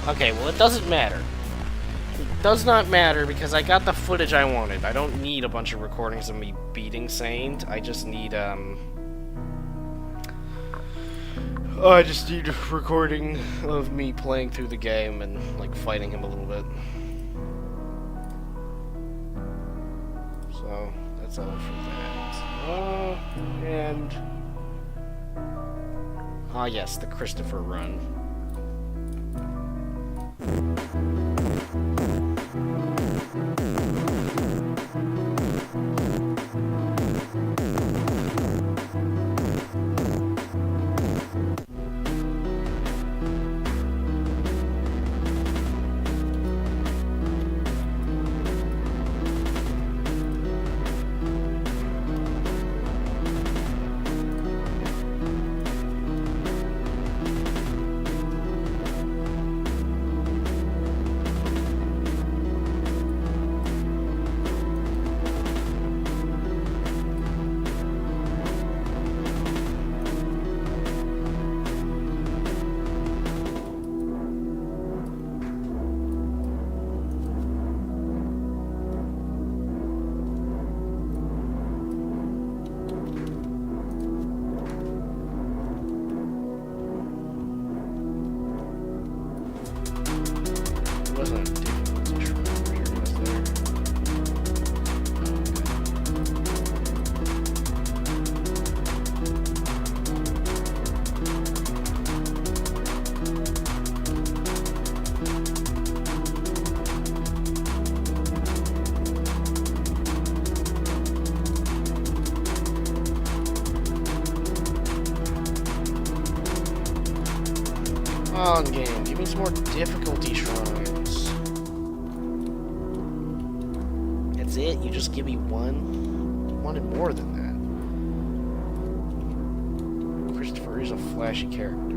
Okay, well, it doesn't matter. It does not matter because I got the footage I wanted. I don't need a bunch of recordings of me beating Saint. I just need, I just need a recording of me playing through the game and, like, fighting him a little bit. So, that's all for that. And... ah, yes, the Christopher run. on, game. Give me some more difficulty shrines. That's it? You just give me one? I wanted more than that. Christopher is a flashy character.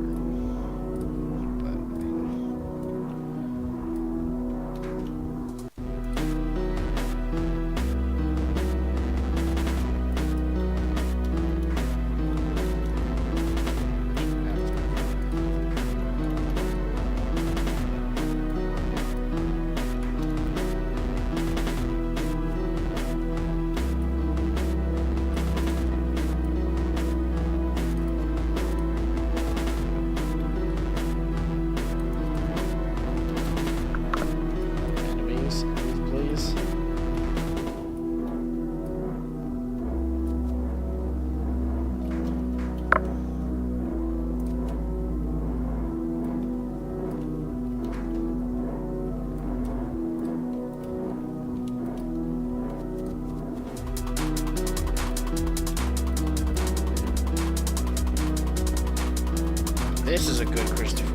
This is a good Christopher.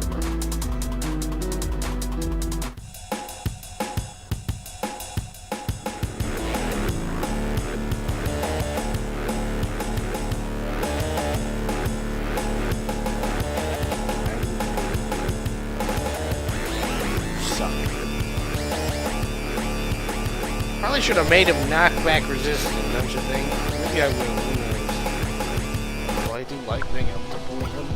Probably should have made him knockback resistant, don't you think? Maybe I will. Who knows? Well, I do like being able to pull him.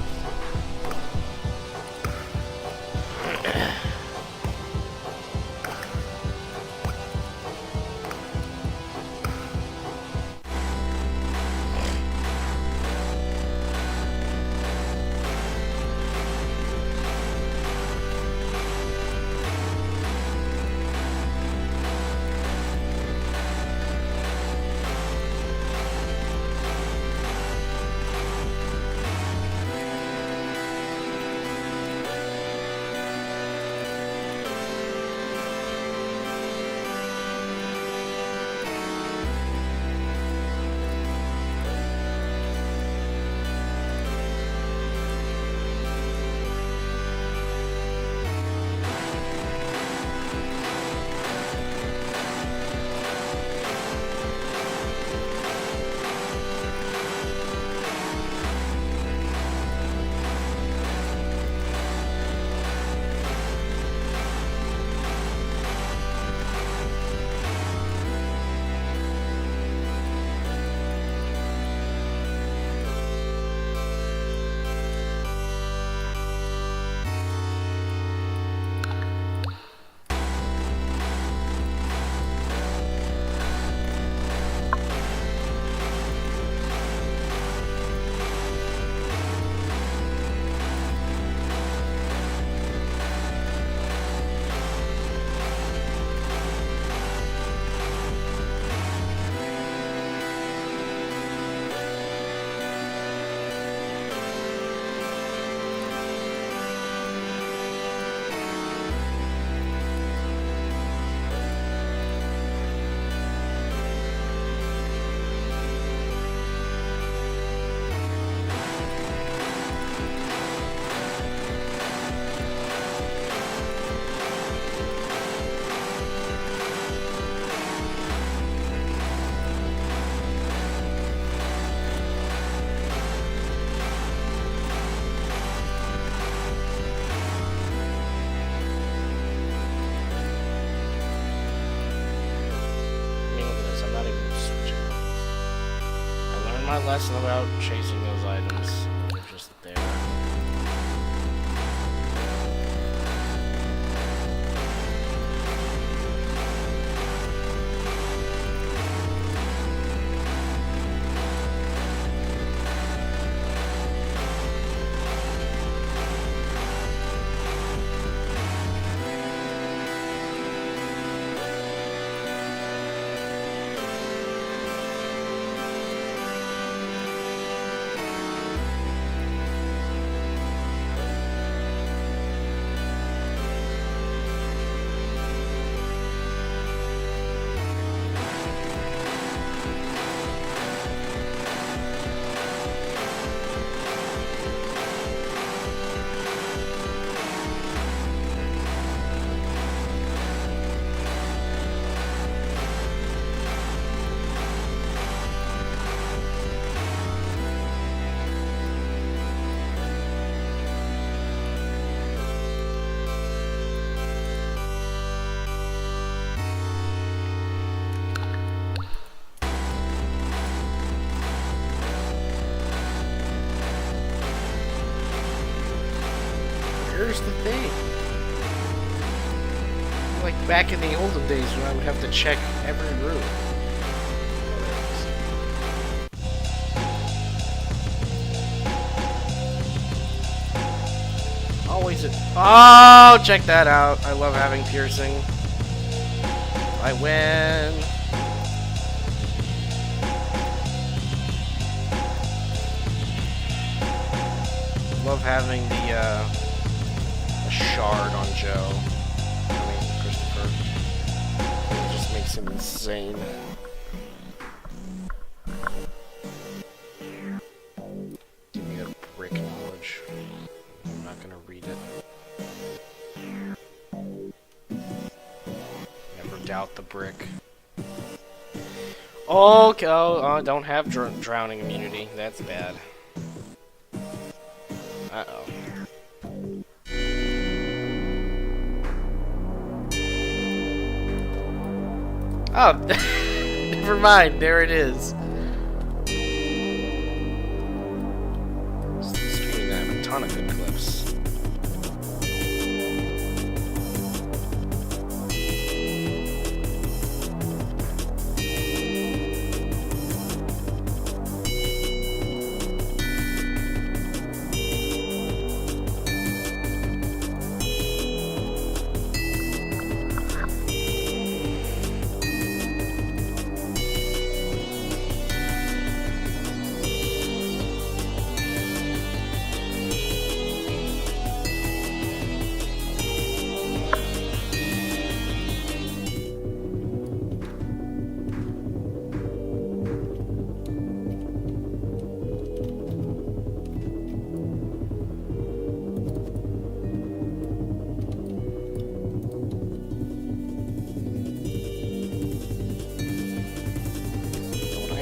My lesson about chasing those items. They're just there. Here's the thing. Like back in the olden days when I would have to check every room. Always it. Oh, check that out. I love having piercing. I win. Love having the a shard on Joe. I mean Christopher. It just makes him insane. Give me a brick knowledge. brick. Okay, don't have drowning immunity. That's bad. Uh-oh. Oh, never mind. There it is. This means I have a ton of good clips.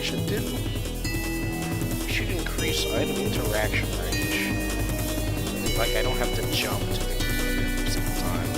Should do. Should increase item interaction range. Like I don't have to jump to make it every single time.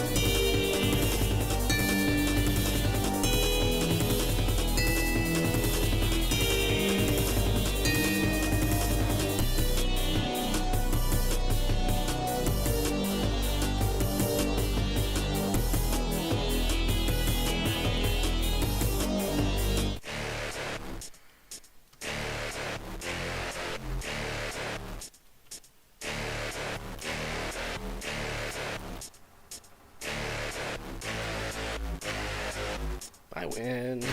I win.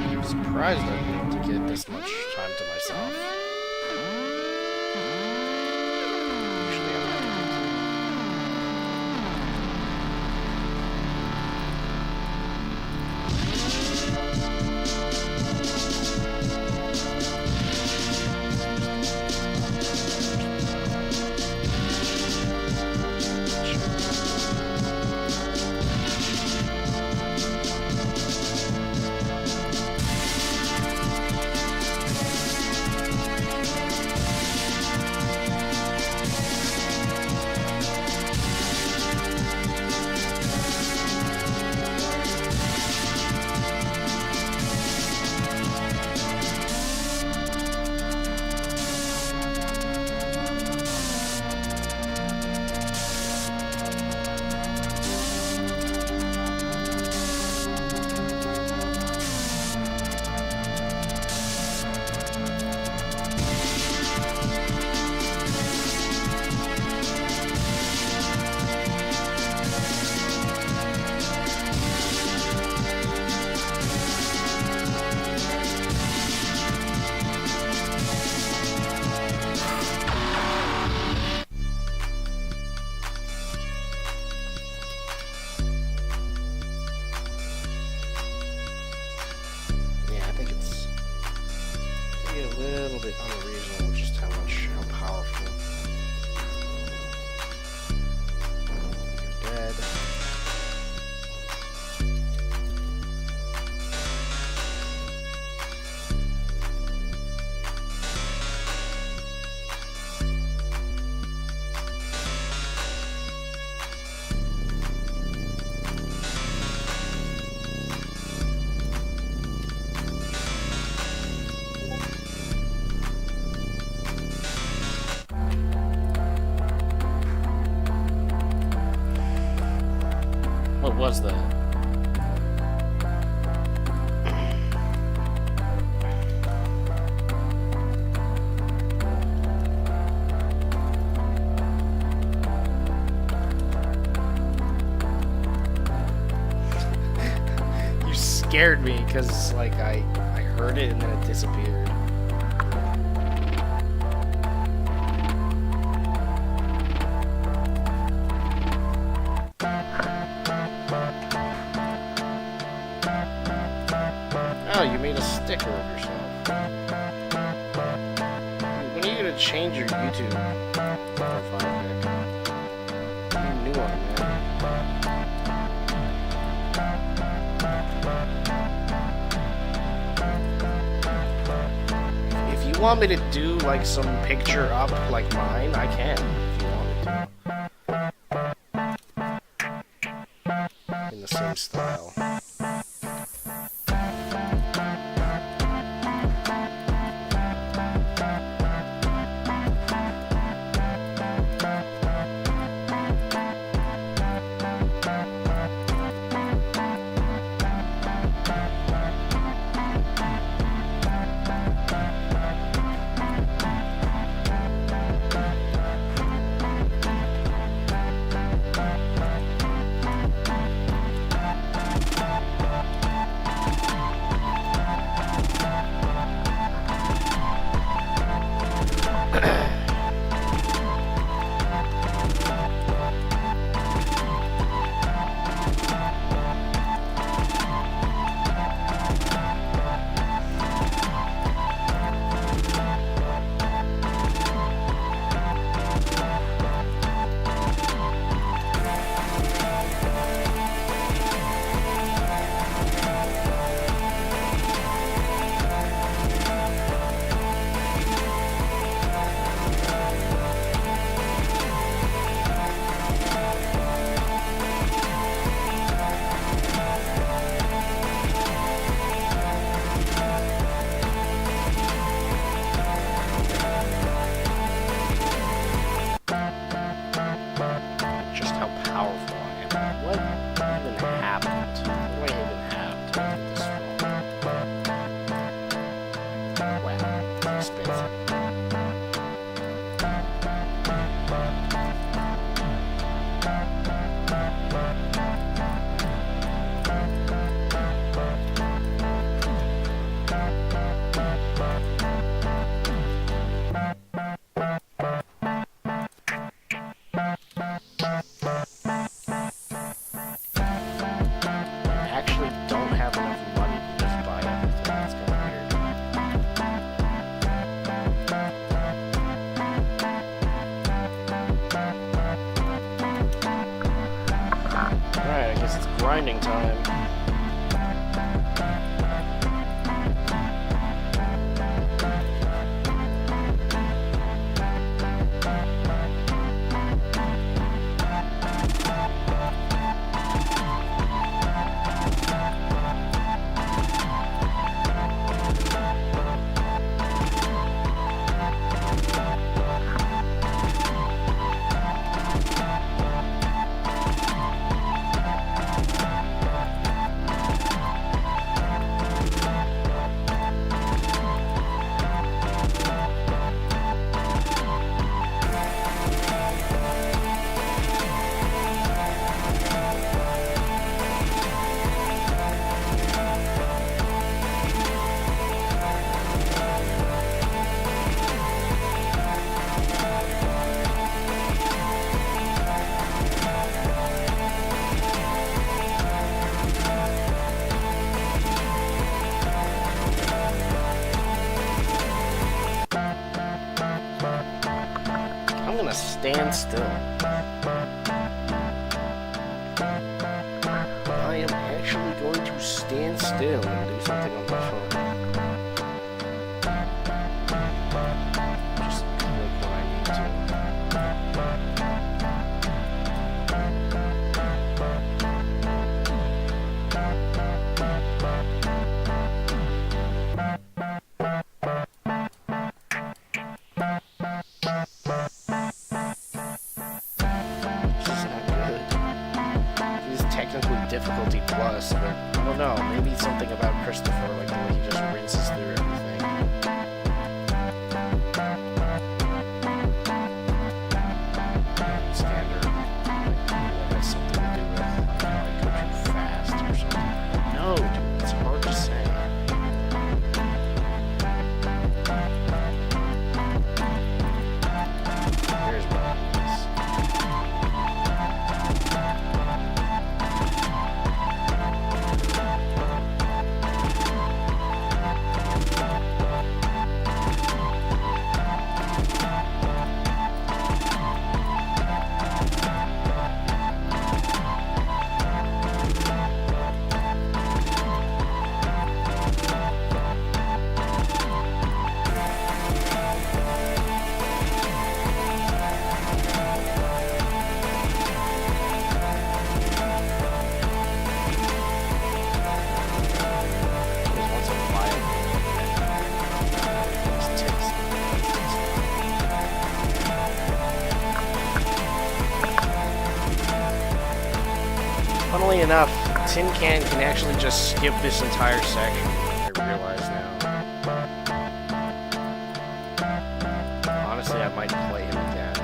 I'm surprised I've been able to get this much time to myself. Usually I'm not able to. A little bit unreasonable just how powerful. You're dead. What was that? You scared me because like I heard it and then it disappeared. Oh, you made us sticker of yourself. When are you gonna change your YouTube profile pic? You're new on it, man. If you want me to do like some picture up like mine, I can. If you want me to. In the same style. Grinding time. Stand still. I am actually going to stand still and do something on my phone. Just click when I need to. Difficulty plus, but I don't know, maybe something about Christopher, like the way he just rinses through everything. Standard, like, that has something to do with, like, I go too fast or something. No, dude, it's hard to say. Here's what it is. funnily enough, Tin Can can actually just skip this entire section. I realize now. Honestly, I might play him again.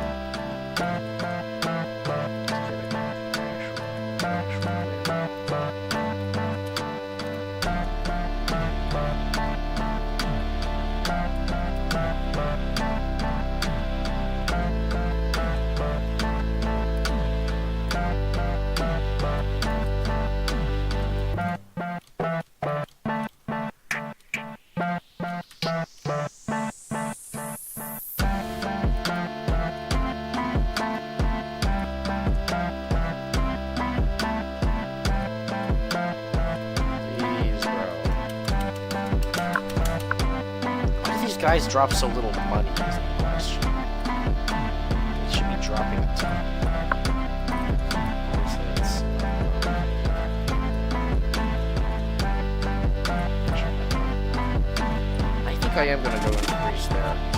Guys drop so little money is the question. They should be dropping a ton. I think I am gonna go increase their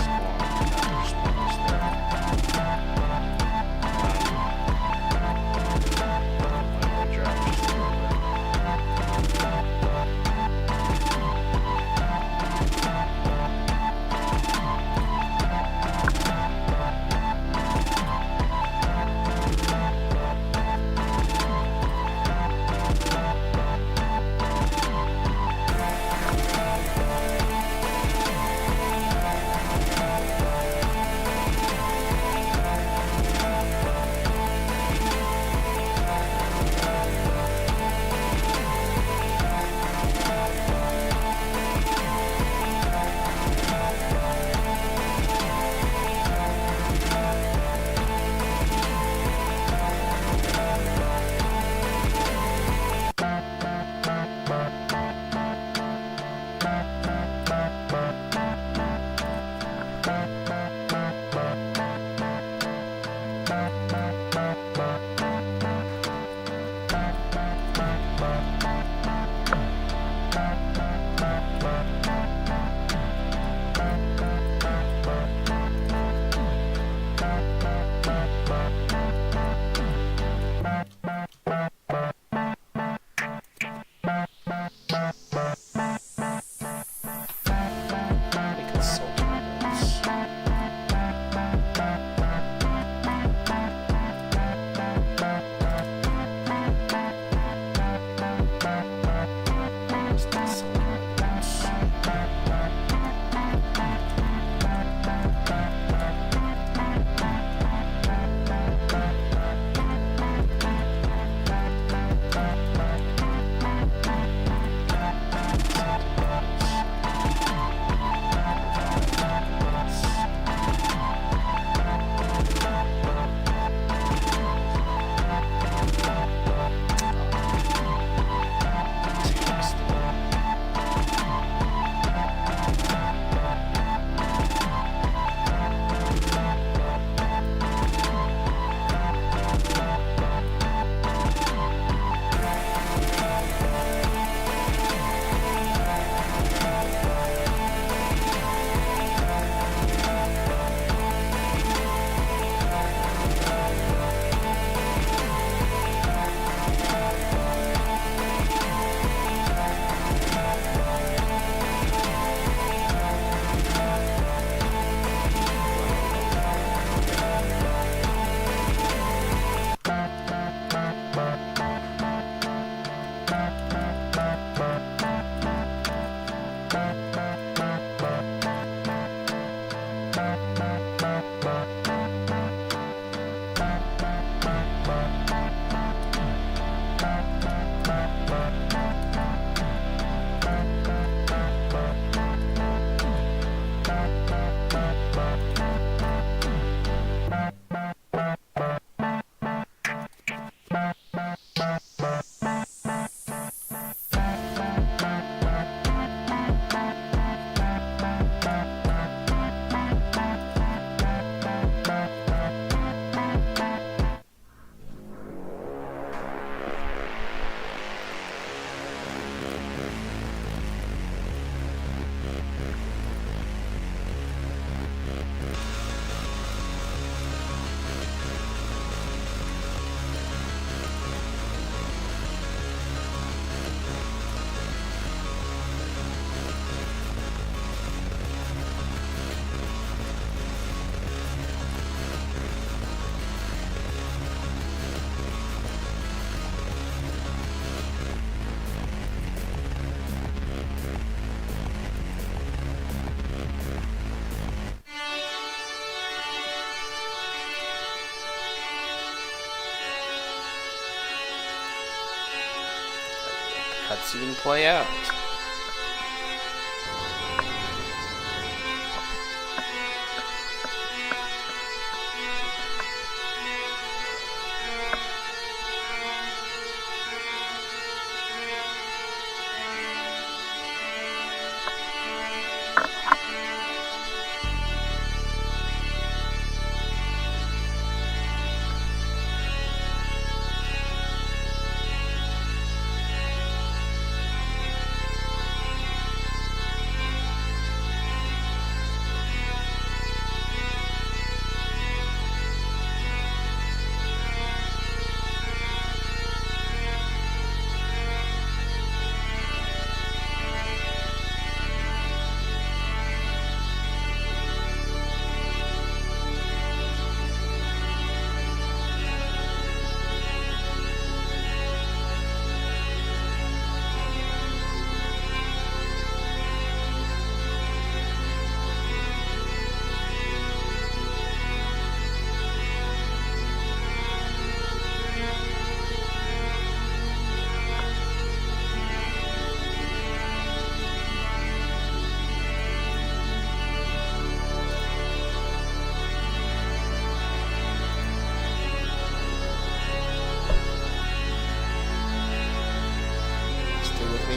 scene play out.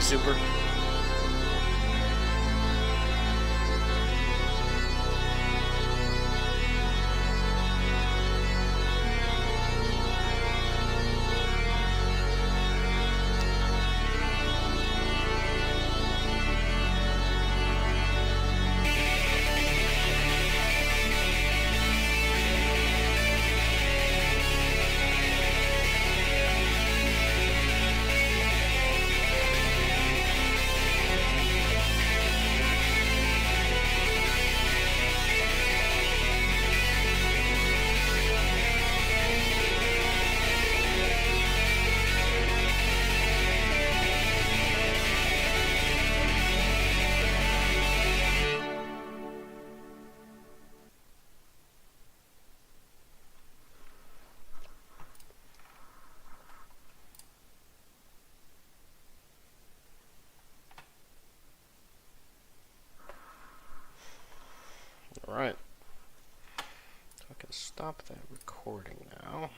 Super. Alright. I can stop that recording now.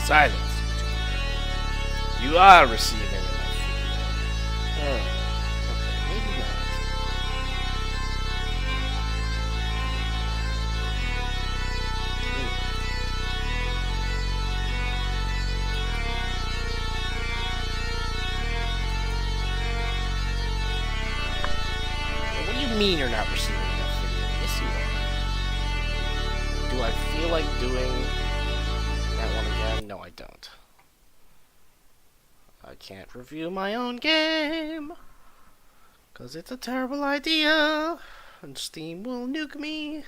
Silence. You are receiving enough. Oh, okay, maybe not. What do you mean you're not receiving enough video? Yes, you are. Do I feel like doing that one again? No, I don't. I can't review my own game, 'cause it's a terrible idea, and Steam will nuke me.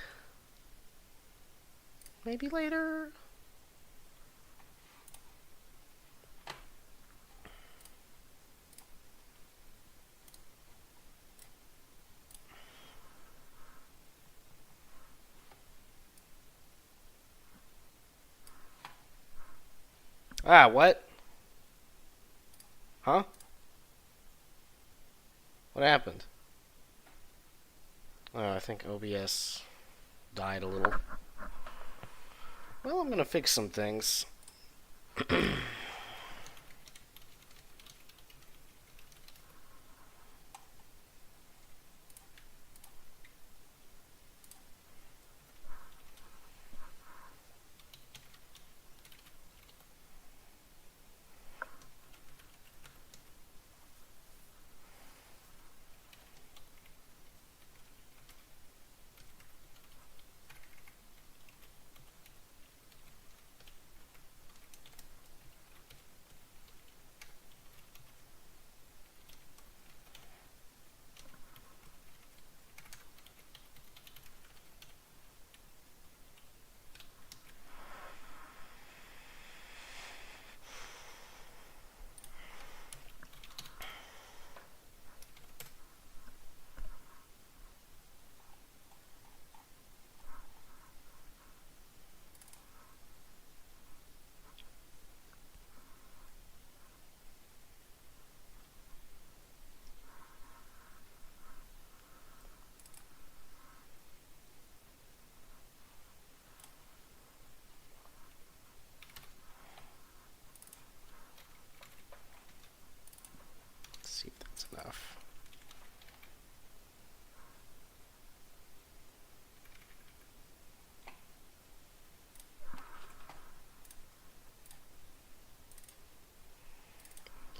Maybe later. Ah, what? Huh? What happened? Oh, I think OBS died a little. Well, I'm gonna fix some things.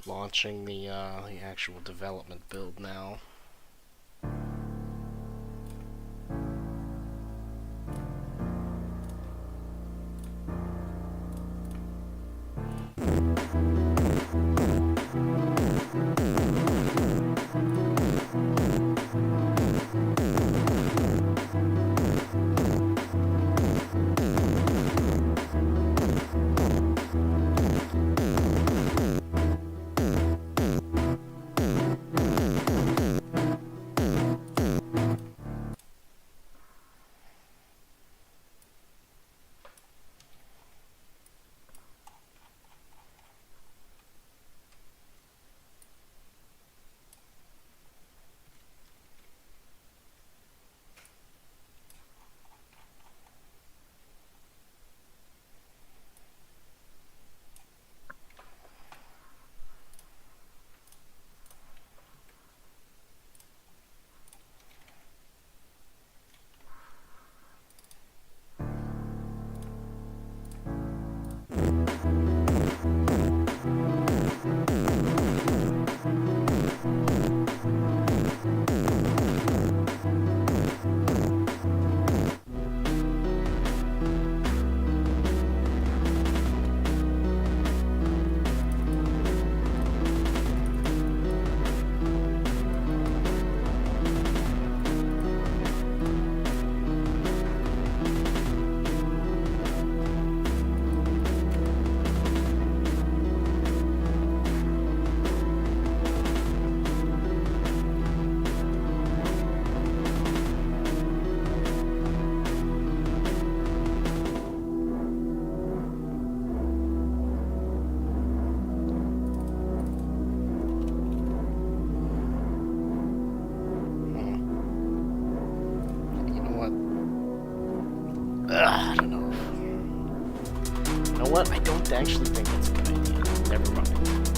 launching the actual development build now. I don't know. You know what? I don't actually think it's a good idea. Never mind.